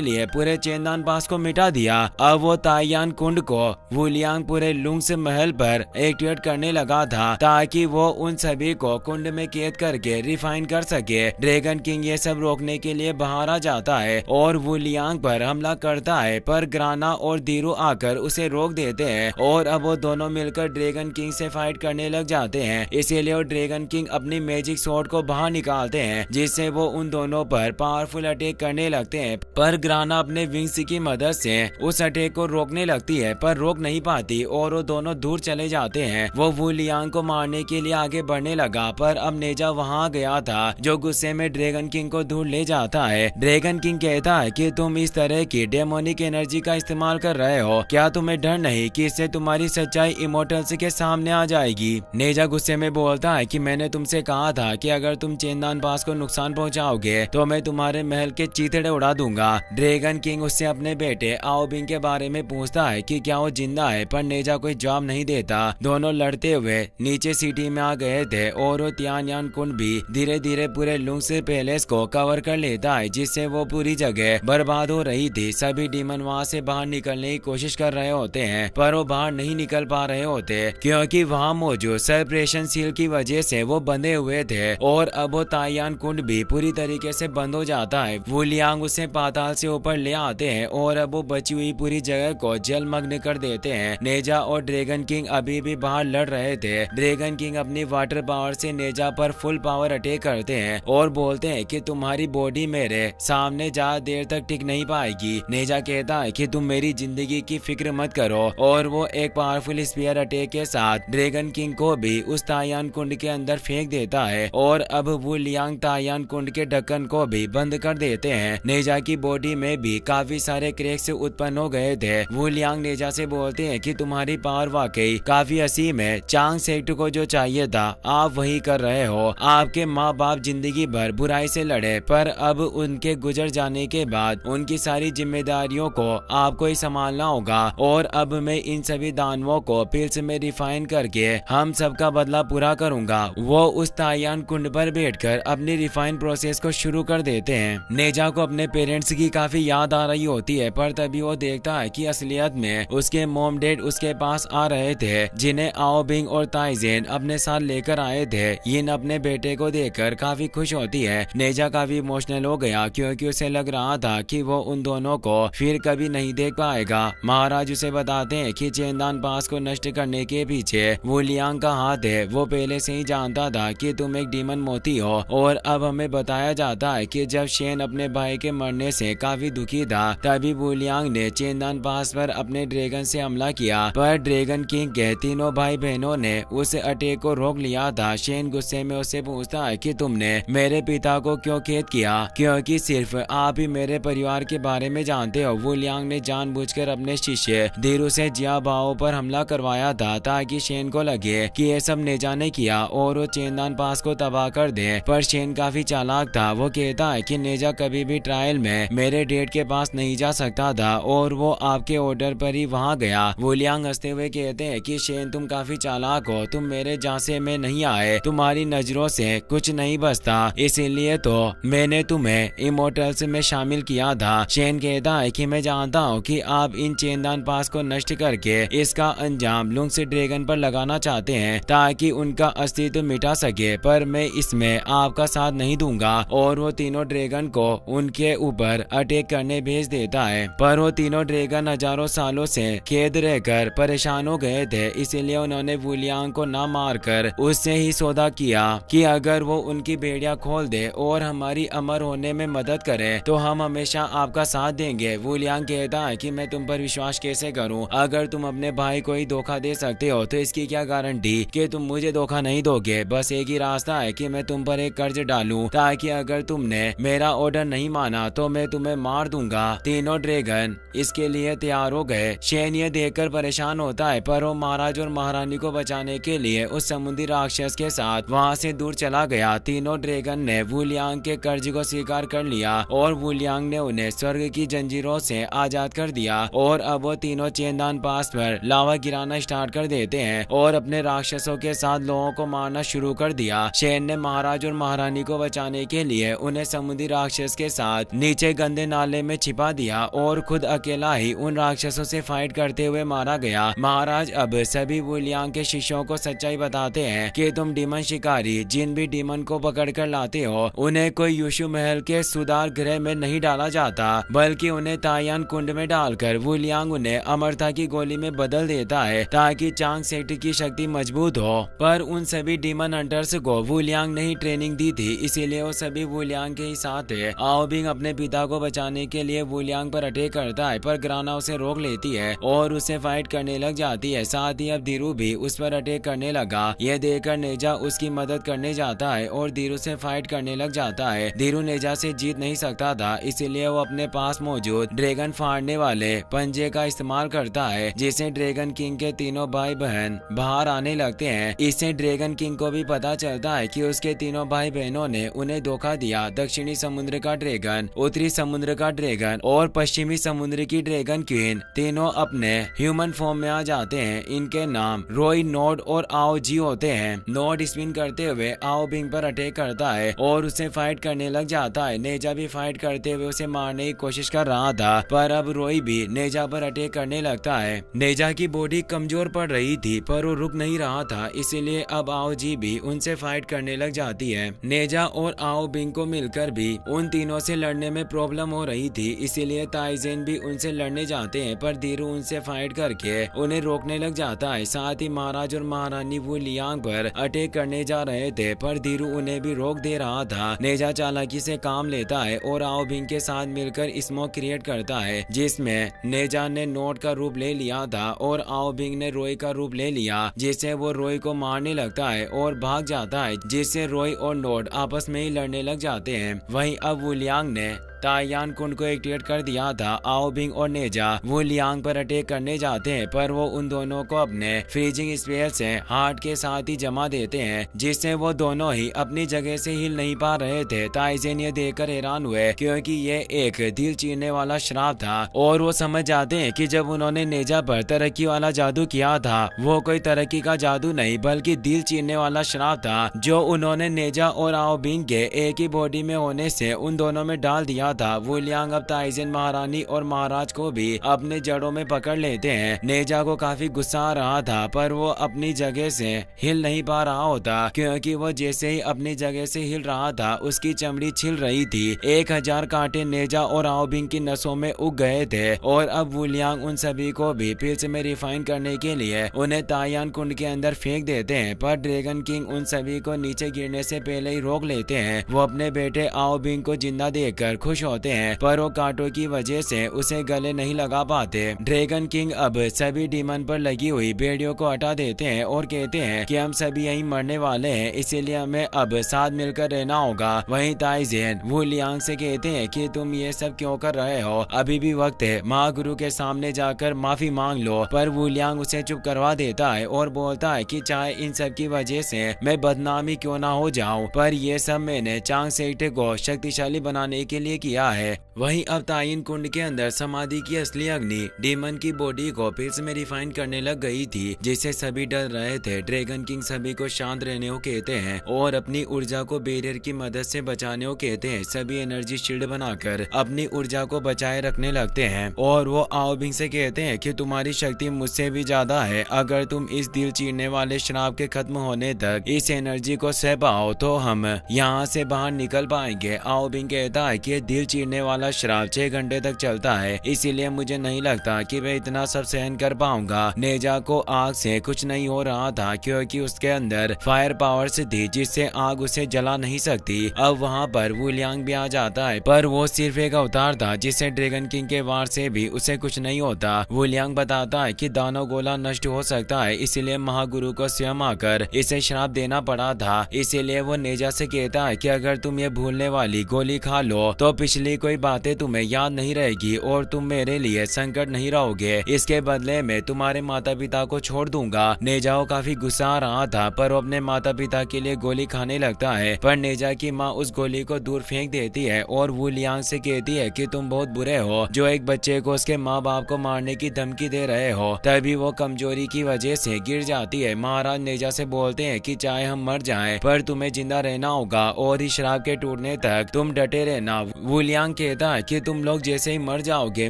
लिए पूरे चेंदान पास को मिटा दिया। अब वो ताइयान कुंड को वुलियांग पूरे लुंग्स महल पर एक्टिवेट करने लगा था ताकि वो उन सभी को कुंड में कैद करके रिफाइन कर सके। ड्रैगन किंग ये सब रोकने के लिए बाहर आ जाता है और वुलियांग पर हमला करता है, पर ग्राना और दीरू आकर उसे रोक देते हैं और अब वो दोनों मिलकर ड्रैगन किंग से फाइट करने लग जाते हैं। इसीलिए वो ड्रैगन किंग अपनी मैजिक स्वॉर्ड को बाहर निकालते हैं जिससे वो उन दोनों पर पावरफुल अटैक करने लगते हैं, पर ग्राना अपने विंग्स की मदद से उस अटैक को रोकने लगती है पर रोक नहीं पाती और वो दोनों दूर चले जाते हैं। वो वुलियांग को मारने के लिए आगे बढ़ने लगा, पर अब नेजा वहां गया था जो गुस्से में ड्रैगन किंग को दूर ले जाता है। ड्रैगन किंग कहता है कि तुम इस तरह की डेमोनिक एनर्जी का इस्तेमाल कर रहे हो, क्या तुम्हें डर नहीं कि इससे तुम्हारी सच्चाई इमोर्टल्स के सामने आ जाएगी। नेजा गुस्से में बोलता है कि मैंने तुमसे कहा था कि अगर तुम चेंदान पास को नुकसान पहुंचाओगे तो मैं तुम्हारे महल के चीथड़े उड़ा दूंगा। ड्रैगन किंग उससे अपने बेटे आओबिंग के बारे में पूछता है कि क्या वो जिंदा है, पर नेजा कोई जवाब नहीं देता। दोनों लड़ते हुए नीचे सिटी में आ गए थे और वो तियानयान कुंड भी धीरे धीरे पूरे लुंग्स पैलेस को कवर कर लेता है जिससे वो पूरी जगह बर्बाद हो रही थी। सभी डीमन वहाँ से बाहर निकलने की कोशिश कर रहे होते हैं पर वो बाहर नहीं निकल पा रहे होते क्योंकि वहाँ मौजूद सेपरेशन सील की वजह से वो बंधे हुए थे और अब वो ताइयान कुंड भी पूरी तरीके से बंद हो जाता है। वुलियांग उसे पाताल से ऊपर ले आते हैं और अब वो बची हुई पूरी जगह को जलमग्न कर देते हैं। नेजा और ड्रैगन किंग अभी भी बाहर लड़ रहे थे। ड्रैगन किंग अपनी वाटर पावर से नेजा पर फुल पावर अटैक करते हैं और बोलते हैं कि तुम्हारी बॉडी मेरे सामने ज्यादा देर तक टिक नहीं पाएगी। नेजा कहता है कि तुम मेरी जिंदगी की फिक्र मत करो और वो एक पावरफुल स्पीयर अटैक के साथ ड्रैगन किंग को भी उस ताइयान कुंड के अंदर फेंक देता है और अब वुलियांग ताइयान कुंड के ढक्कन को भी बंद कर देते हैं। नेजा की बॉडी में भी काफी सारे क्रैक्स उत्पन्न हो गए थे। वुलियांग नेजा से बोलते हैं कि तुम्हारी पावर वाकई काफी असीम है। चांग सेक्ट को जो चाहिए था आप वही कर रहे हो। आपके माँ बाप जिंदगी भर बुराई से लड़े पर अब उनके गुजर जाने के बाद उनकी सारी जिम्मेदारियों को आपको ही संभालना होगा और अब मैं इन सभी दानवों को पिल्स में रिफाइन करके हम सबका बदला पूरा करूंगा। वो उस ताइयान कुंड पर बैठकर अपनी रिफाइन प्रोसेस को शुरू कर देते हैं। नेजा को अपने पेरेंट्स की काफी याद आ रही होती है पर तभी वो देखता है कि असलियत में उसके मॉम डैड उसके पास आ रहे थे जिन्हें आओबिंग और ताइजेन अपने साथ लेकर आए थे। यिन अपने बेटे को देखकर काफी खुश होती है। नेजा काफी इमोशनल हो गया क्योंकि उसे लग रहा था कि वो उन दोनों को फिर कभी नहीं देख पाएगा। महाराज उसे बताते हैं कि चेंदान पास को नष्ट करने के पीछे वुलियांग का हाथ है। वो पहले से ही जानता था कि तुम एक डीमन मोती हो और अब हमें बताया जाता है कि जब शेन अपने भाई के मरने से काफी दुखी था तभी वुलियांग ने चेंदान पास पर अपने ड्रैगन से हमला किया, पर ड्रैगन किंग के तीनों भाई बहनों ने उस अटैक को रोक लिया था। शेन गुस्से में उससे पूछता है कि तुमने मेरे पिता को क्यों कैद किया, क्योंकि सिर्फ आप ही मेरे परिवार के बारे में जानते हो। वुलियांग ने जानबूझकर अपने शिष्य दीरू से जिया बाओ पर हमला करवाया था ताकि शेन को लगे कि ये सब नेजा ने किया और वो चेंदान पास को तबाह कर दे, पर शेन काफी चालाक था। वो कहता है कि नेजा कभी भी ट्रायल में मेरे डेड के पास नहीं जा सकता था और वो आपके ऑर्डर पर ही वहाँ गया। वुलियांग हंसते हुए कहते हैं कि शेन तुम काफी चालाक हो, तुम मेरे झांसे में नहीं आए, तुम्हारी नजरों से कुछ नहीं बचता, इसीलिए तो मैंने तुम्हें इमोर्टल्स में शामिल किया था। शेन कहता है कि मैं जानता हूँ कि आप इन चेंदान पास को नष्ट करके इसका अंजाम लुंग्स ड्रैगन पर लगाना चाहते हैं ताकि उनका अस्तित्व मिटा सके, पर मैं इसमें आपका साथ नहीं दूंगा। और वो तीनों ड्रैगन को उनके ऊपर अटैक करने भेज देता है, पर वो तीनों ड्रैगन हजारों सालों से कैद रहकर परेशान हो गए थे, इसीलिए उन्होंने वुलियांग को ना मारकर उससे ही सौदा किया कि अगर वो उनकी बेड़ियां खोल दे और हमारी अमर होने में मदद करे तो हम हमेशा आपका साथ देंगे। वुलियांग कहता है कि मैं तुम पर विश्वास कैसे करूं, अगर तुम अपने भाई को ही धोखा दे सकते हो तो इसकी क्या गारंटी कि तुम मुझे धोखा नहीं दोगे। बस एक ही रास्ता है कि मैं तुम पर एक कर्ज डालूं ताकि अगर तुमने मेरा ऑर्डर नहीं माना तो मैं तुम्हें मार दूंगा। तीनों ड्रैगन इसके लिए तैयार हो गए। शेन ये देखकर परेशान होता है, पर वो महाराज और महारानी को बचाने के लिए उस समुद्री राक्षस के साथ वहाँ से दूर चला गया। तीनों ड्रैगन ने वुलियांग के कर्ज को स्वीकार कर लिया और वुलियांग ने उन्हें स्वर्ग की जंजीरों से आजाद कर दिया और अब वो तीनों चेंदान पास पर लावा गिराना स्टार्ट कर देते हैं और अपने राक्षसों के साथ लोगों को मारना शुरू कर दिया। शेन ने महाराज और महारानी को बचाने के लिए उन्हें समुद्री राक्षस के साथ नीचे गंदे नाले में छिपा दिया और खुद अकेला ही उन राक्षसों से फाइट करते हुए मारा गया। महाराज अब सभी वु लियांग के शिष्यों को सच्चाई बताते हैं कि तुम डीमन शिकारी जिन भी डीमन को पकड़ कर लाते हो उन्हें कोई युशु महल के सुधार गृह में नहीं डाला जाता, बल्कि उन्हें तायान कुंड में डालकर वु लियांग उन्हें अमरता की गोली में बदल देता है ताकि चांग सेक्ट की शक्ति मजबूत हो। पर उन सभी डीमन हंटर्स को वु लियांग ने ही ट्रेनिंग दी थी, इसीलिए वो सभी वु लियांग के ही साथ है। आओ बिंग अपने पिता को बचाने के लिए वु लियांग पर अटैक करता है, पर ग्राना उसे रोक लेती है और उसे फाइट करने लग जाती है। साथ ही अब धीरू भी उस पर अटैक करने लगा। यह देखकर नेजा उसकी मदद करने जाता है और धीरू से फाइट करने लग जाता है। धीरू नेजा से जीत नहीं सकता था, इसीलिए वो अपने पास मौजूद ड्रैगन फाड़ने वाले पंजे का इस्तेमाल करता है, जिससे ड्रैगन किंग के तीनों भाई बहन बाहर आने लगते हैं। इससे ड्रैगन किंग को भी पता चलता है कि उसके तीनों भाई बहनों ने उन्हें धोखा दिया। दक्षिणी समुद्र का ड्रैगन, उत्तरी समुद्र का ड्रैगन और पश्चिमी समुद्र की ड्रैगन क्वीन तीनों अपने ह्यूमन फॉर्म में आ जाते हैं। इनके नाम रोई, नोड और आओ जी होते हैं। नोड स्पिन करते हुए आओ बिंग पर अटैक करता है और उसे फाइट करने लग जाता है। नेजा भी फाइट करते हुए उसे मारने की कोशिश कर रहा था, पर अब रोई भी नेजा पर अटैक करने लगता है। नेजा की बॉडी कमजोर पड़ रही थी, पर वो रुक नहीं रहा था, इसीलिए अब आओ जी भी उनसे फाइट करने लग जाती है। नेजा और आओ बिंग को मिलकर भी उन तीनों से लड़ने में प्रॉब्लम हो रही थी, इसीलिए ताइजेन भी उनसे लड़ने जाते हैं, पर धीरू उनसे फाइट करके उन्हें रोकने लग जाता है। साथ ही महाराज और महारानी वु लियांग पर अटैक करने जा रहे थे, पर धीरू उन्हें भी रोक दे रहा था। नेजा चालाकी से काम लेता है और आओ बिंग के साथ मिलकर स्मोक क्रिएट करता है, जिसमें नेजा ने नोट का रूप ले लिया था और आओ बिंग ने रोई का रूप ले लिया, जिससे वो रोई को मारने लगता है और भाग जाता है, जिससे रोई और नोट आपस में ही लड़ने लग जाते हैं। वहीं अब वु लियांग ने तायान कुंड को एक्टिवेट कर दिया था। आओ बिंग और नेजा वु लियांग पर अटैक करने जाते हैं, पर वो उन दोनों को अपने फ्रीजिंग स्पेयर से हार्ट के साथ ही जमा देते हैं, जिससे वो दोनों ही अपनी जगह से हिल नहीं पा रहे थे। ताइजेन ये देखकर हैरान हुए, क्योंकि ये एक दिल चीरने वाला श्राप था और वो समझ जाते हैं कि जब उन्होंने नेजा पर तरक्की वाला जादू किया था, वो कोई तरक्की का जादू नहीं बल्कि दिल चीरने वाला श्राप था, जो उन्होंने नेजा और आओ बिंग के एक ही बॉडी में होने से उन दोनों में डाल दिया था। वु लियांग अब ताइजेन महारानी और महाराज को भी अपने जड़ों में पकड़ लेते हैं। नेजा को काफी गुस्सा आ रहा था, पर वो अपनी जगह से हिल नहीं पा रहा होता, क्योंकि वो जैसे ही अपनी जगह से हिल रहा था उसकी चमड़ी छिल रही थी। 1000 कांटे नेजा और आओ बिंग की नसों में उग गए थे और अब वु लियांग उन सभी को भी फिर में रिफाइन करने के लिए उन्हें तायान कुंड के अंदर फेंक देते हैं, पर ड्रैगन किंग उन सभी को नीचे गिरने से पहले ही रोक लेते हैं। वो अपने बेटे आओ बिंग को जिंदा देखकर खुश होते हैं, पर वो कांटों की वजह से उसे गले नहीं लगा पाते। ड्रैगन किंग अब सभी डीमन पर लगी हुई बेड़ियों को हटा देते हैं और कहते हैं कि हम सभी यहीं मरने वाले हैं, इसीलिए हमें अब साथ मिलकर रहना होगा। वहीं ताइजेन वु लियांग से कहते हैं कि तुम ये सब क्यों कर रहे हो, अभी भी वक्त है, महागुरु के सामने जाकर माफी मांग लो। पर वु लियांग उसे चुप करवा देता है और बोलता है कि चाहे इन सब की वजह से मैं बदनामी क्यों ना हो जाऊं, पर ये सब मैंने चांग सेक्ट को शक्तिशाली बनाने के लिए किया है। वहीं अब ताइन कुंड के अंदर समाधि की असली अग्नि डीमन की बॉडी को फिर में रिफाइन करने लग गई थी, जिससे सभी डर रहे थे। ड्रैगन किंग सभी को शांत रहने को कहते हैं और अपनी ऊर्जा को बैरियर की मदद से बचाने को कहते हैं। सभी एनर्जी शील्ड बनाकर अपनी ऊर्जा को बचाए रखने लगते हैं और वो आओ बिंग से कहते हैं कि तुम्हारी शक्ति मुझसे भी ज्यादा है, अगर तुम इस दिल चीरने वाले श्राप के खत्म होने तक इस एनर्जी को सह पाओ तो हम यहाँ से बाहर निकल पाएंगे। आओ बिंग कहता है कि दिल चीरने वाला श्राप 6 घंटे तक चलता है, इसीलिए मुझे नहीं लगता कि मैं इतना सब सहन कर पाऊंगा। नेजा को आग से कुछ नहीं हो रहा था, क्योंकि उसके अंदर फायर पावर्स थी, जिससे आग उसे जला नहीं सकती। अब वहाँ पर वु लियांग भी आ जाता है, पर वो सिर्फ एक अवतार था, जिससे ड्रैगन किंग के वार से भी उसे कुछ नहीं होता। वु लियांग बताता है कि दानव गोला नष्ट हो सकता है, इसीलिए महागुरु को स्वयं आकर इसे श्राप देना पड़ा था। इसीलिए वो नेजा से कहता है कि अगर तुम ये भूलने वाली गोली खा लो तो पिछली कोई बातें तुम्हें याद नहीं रहेगी और तुम मेरे लिए संकट नहीं रहोगे। इसके बदले में तुम्हारे माता पिता को छोड़ दूंगा। नेजाओ काफी गुस्सा आ रहा था पर वो अपने माता पिता के लिए गोली खाने लगता है, पर नेजा की माँ उस गोली को दूर फेंक देती है और वू लियांग से कहती है कि तुम बहुत बुरे हो जो एक बच्चे को उसके माँ बाप को मारने की धमकी दे रहे हो। तभी वो कमजोरी की वजह से गिर जाती है। महाराज नेजा से बोलते हैं कि चाहे हम मर जाएं पर तुम्हें जिंदा रहना होगा और इस शराब के टूटने तक तुम डटे रहना। वू लियांग कहता है कि तुम लोग जैसे ही मर जाओगे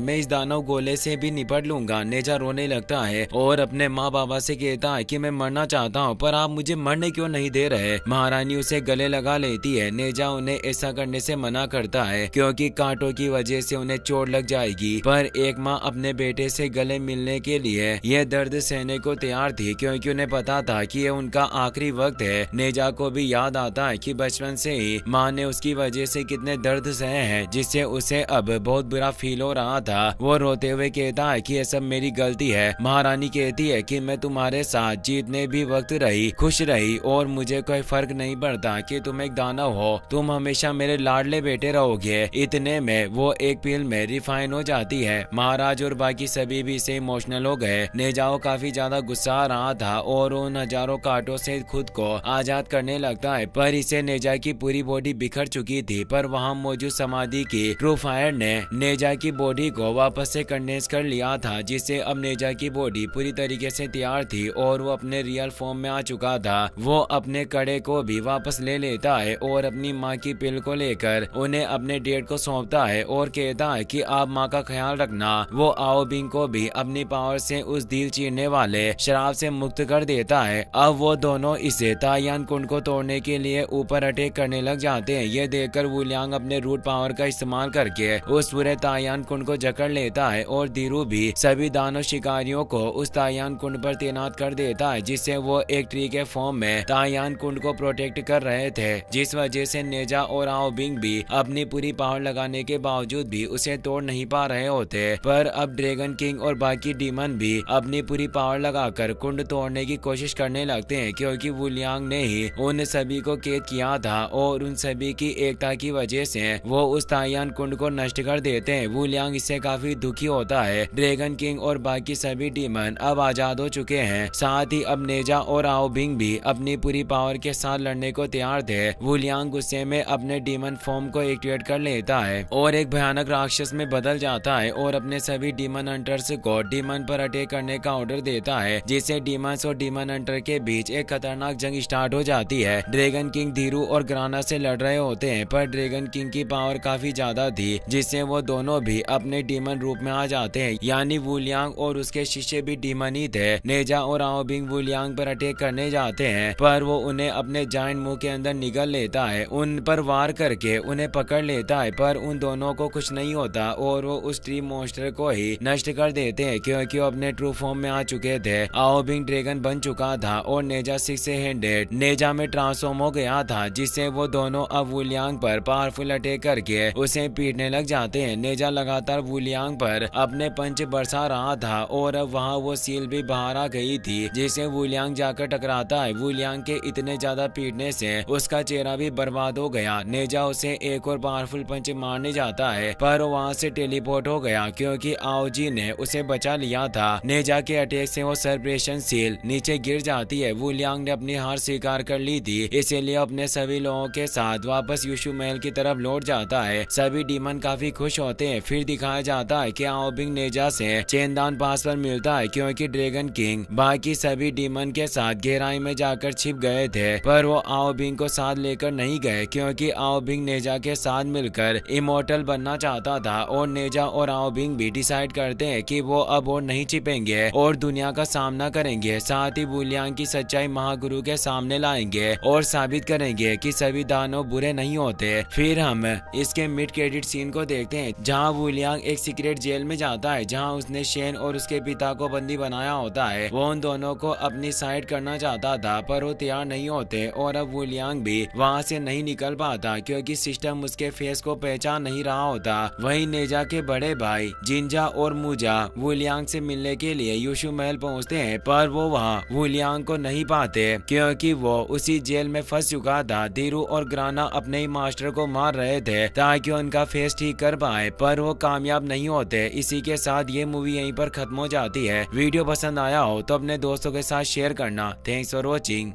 मैं इस दानव गोले से भी निपट लूंगा। नेजा रोने लगता है और अपने माँ बाबा से कहता है कि मैं मरना चाहता हूँ पर आप मुझे मरने क्यों नहीं दे रहे। महारानी उसे गले लगा लेती है। नेजा उन्हें ऐसा करने से मना करता है क्योंकि कांटों की वजह से उन्हें चोट लग जाएगी, पर एक माँ अपने बेटे से गले मिलने के लिए यह दर्द सहने को तैयार थी क्योंकि उन्हें पता था कि यह उनका आखिरी वक्त है। नेजा को भी याद आता है कि बचपन से ही माँ ने उसकी वजह से कितने दर्द सहे हैं जिससे उसे अब बहुत बुरा फील हो रहा था। वो रोते हुए कहता है कि यह सब मेरी गलती है। महारानी कहती है कि मैं तुम्हारे साथ जितने भी वक्त रही खुश रही और मुझे कोई फर्क नहीं पड़ता कि तुम एक दानव हो, तुम हमेशा मेरे लाडले बेटे रहोगे। इतने में वो एक पील में रिफाइन हो जाती है। महाराज और बाकी सभी भी इसे इमोशनल हो गए। नेजाओ काफी ज्यादा गुस्सा आ रहा था और उन हजारों कांटों से खुद को आजाद करने लगता है, पर इसे नेजा की पूरी बॉडी बिखर चुकी थी। पर वहाँ मौजूद समाधि की ट्रू फायर ने नेजा की बॉडी को वापस से कंडेंस कर लिया था, जिससे अब नेजा की बॉडी पूरी तरीके से तैयार थी और वो अपने रियल फॉर्म में आ चुका था। वो अपने कड़े को भी वापस ले लेता है और अपनी माँ की पिल को लेकर उन्हें अपने डेड को सौंपता है और कहता है कि आप माँ का ख्याल रखना। वो आओ बिंग को भी अपनी पावर से उस दिल चीरने वाले शराब से मुक्त कर देता है। अब वो दोनों इसे तायान कुंड को तोड़ने के लिए ऊपर अटैक करने लग जाते हैं। ये देखकर वू लियांग अपने रूट पावर का इस्तेमाल करके उस पूरे तायान कुंड को जकड़ लेता है और धीरू भी सभी दानव शिकारियों को उस तायान कुंड पर तैनात कर देता है, जिससे वो एक ट्री के फॉर्म में तायान कुंड को प्रोटेक्ट कर रहे थे, जिस वजह से नेजा और आओ बिंग भी अपनी पूरी पावर लगाने के बावजूद भी उसे तोड़ नहीं पा रहे होते। पर अब ड्रैगन किंग और बाकी डीमन भी अपनी पूरी पावर लगाकर कुंड तोड़ने की कोशिश करने लगते हैं क्योंकि वू लियांग ने ही उन सभी को कैद किया था और उन सभी की एकता की वजह से वो उस तायान कुंड को नष्ट कर देते हैं। वू लियांग इससे काफी दुखी होता है। ड्रैगन किंग और बाकी सभी डीमन अब आजाद हो चुके हैं। साथ ही अब नेजा और आओ बिंग भी अपनी पूरी पावर के साथ लड़ने को तैयार थे। वू लियांग गुस्से में अपने डीमन फॉर्म को एक्टिवेट कर लेता है और एक भयानक राक्षस में बदल जाता है और अपने सभी डीमन हंटर्स को डीमन पर अटैक करने का ऑर्डर देता है, जिससे डीमंस और डीमन हंटर के बीच एक खतरनाक जंग स्टार्ट हो जाती है। ड्रैगन किंग धीरू और ग्राना से लड़ रहे होते हैं, पर ड्रैगन किंग की पावर काफी ज्यादा थी, जिससे वो दोनों भी अपने डीमन रूप में आ जाते हैं। यानी वू लियांग और उसके शिष्य भी डीमन ही थे। नेजा और आओ बिंग वू लियांग पर अटैक करने जाते हैं, पर वो उन्हें अपने जायंट मुंह के अंदर निगल लेता है। उन पर वार करके उन्हें पकड़ लेता है, पर उन दोनों को कुछ नहीं होता और वो उस ट्री मॉन्स्टर को ही नष्ट कर देते हैं क्योंकि वो अपने ट्रू फॉर्म में आ चुके थे। आओ बिंग ड्रैगन बन चुका था और नेजा सिक्स हैंडेड नेजा में ट्रांसफॉर्म हो गया था, जिससे वो दोनों अब वू लियांग पर पावरफुल अटैक करके उसे पीटने लग जाते हैं। नेजा लगातार वू लियांग पर अपने पंच बरसा रहा था और अब वहाँ वो सील भी बाहर आ गई थी, जिसे वू लियांग जाकर टकराता है। वू लियांग के इतने ज्यादा पीटने से उसका चेहरा भी बर्बाद हो गया। नेजा उसे एक और पावरफुल पंच मारने जाता है, पर वहाँ से टेलीपोर्ट हो गया क्योंकि आओजी ने उसे बचा लिया था। नेजा के अटैक से वो सर्ब्रेशन सील नीचे गिर जाती है। वू लियांग ने अपनी हार स्वीकार कर ली थी, इसीलिए अपने सभी लोगों के साथ वापस यूशु महल की तरफ लौट जाता है। सभी डीमन काफी खुश होते हैं। फिर दिखाया जाता है कि आओ बिंग नेजा से चेनदान पास पर मिलता है क्योंकि ड्रैगन किंग बाकी सभी डीमन के साथ गहराई में जाकर छिप गए थे, पर वो आओ बिंग को साथ लेकर नहीं गए क्योंकि आओ बिंग नेजा के साथ मिलकर इमोर्टल बनना चाहता था। और नेजा और आओ बिंग भी डिसाइड करते हैं कि वो अब और नहीं छिपेंगे और दुनिया का सामना करेंगे। साथ ही वू लियांग की सच्चाई महागुरु के सामने लाएंगे और साबित करेंगे कि सभी दानव बुरे नहीं होते। फिर हम इसके मिड क्रेडिट सीन को देखते हैं जहाँ वू लियांग एक सीक्रेट जेल में जाता है जहाँ उसने शेन और उसके पिता को बंदी बनाया होता है। वो उन दोनों को अपनी साइड करना चाहता था, पर वो तैयार नहीं होते और अब वू लियांग भी वहाँ से नहीं निकल पाता क्योंकि सिस्टम उसके फेस को पहचान नहीं रहा होता। वहीं नेजा के बड़े भाई जिंजा और मूजा वू लियांग से मिलने के लिए यूशु महल पहुँचते हैं, पर वो वहाँ वू लियांग को नहीं पाते क्योंकि वो उसी जेल में फंस चुका था। धीरू और ग्राना अपने ही मास्टर को मार रहे थे, ताकि उनका फेस ठीक कर पाए, पर वो कामयाब नहीं होते। इसी के साथ ये मूवी यहीं पर खत्म हो जाती है। वीडियो पसंद आया हो तो अपने दोस्तों के साथ शेयर करना। Thanks for watching.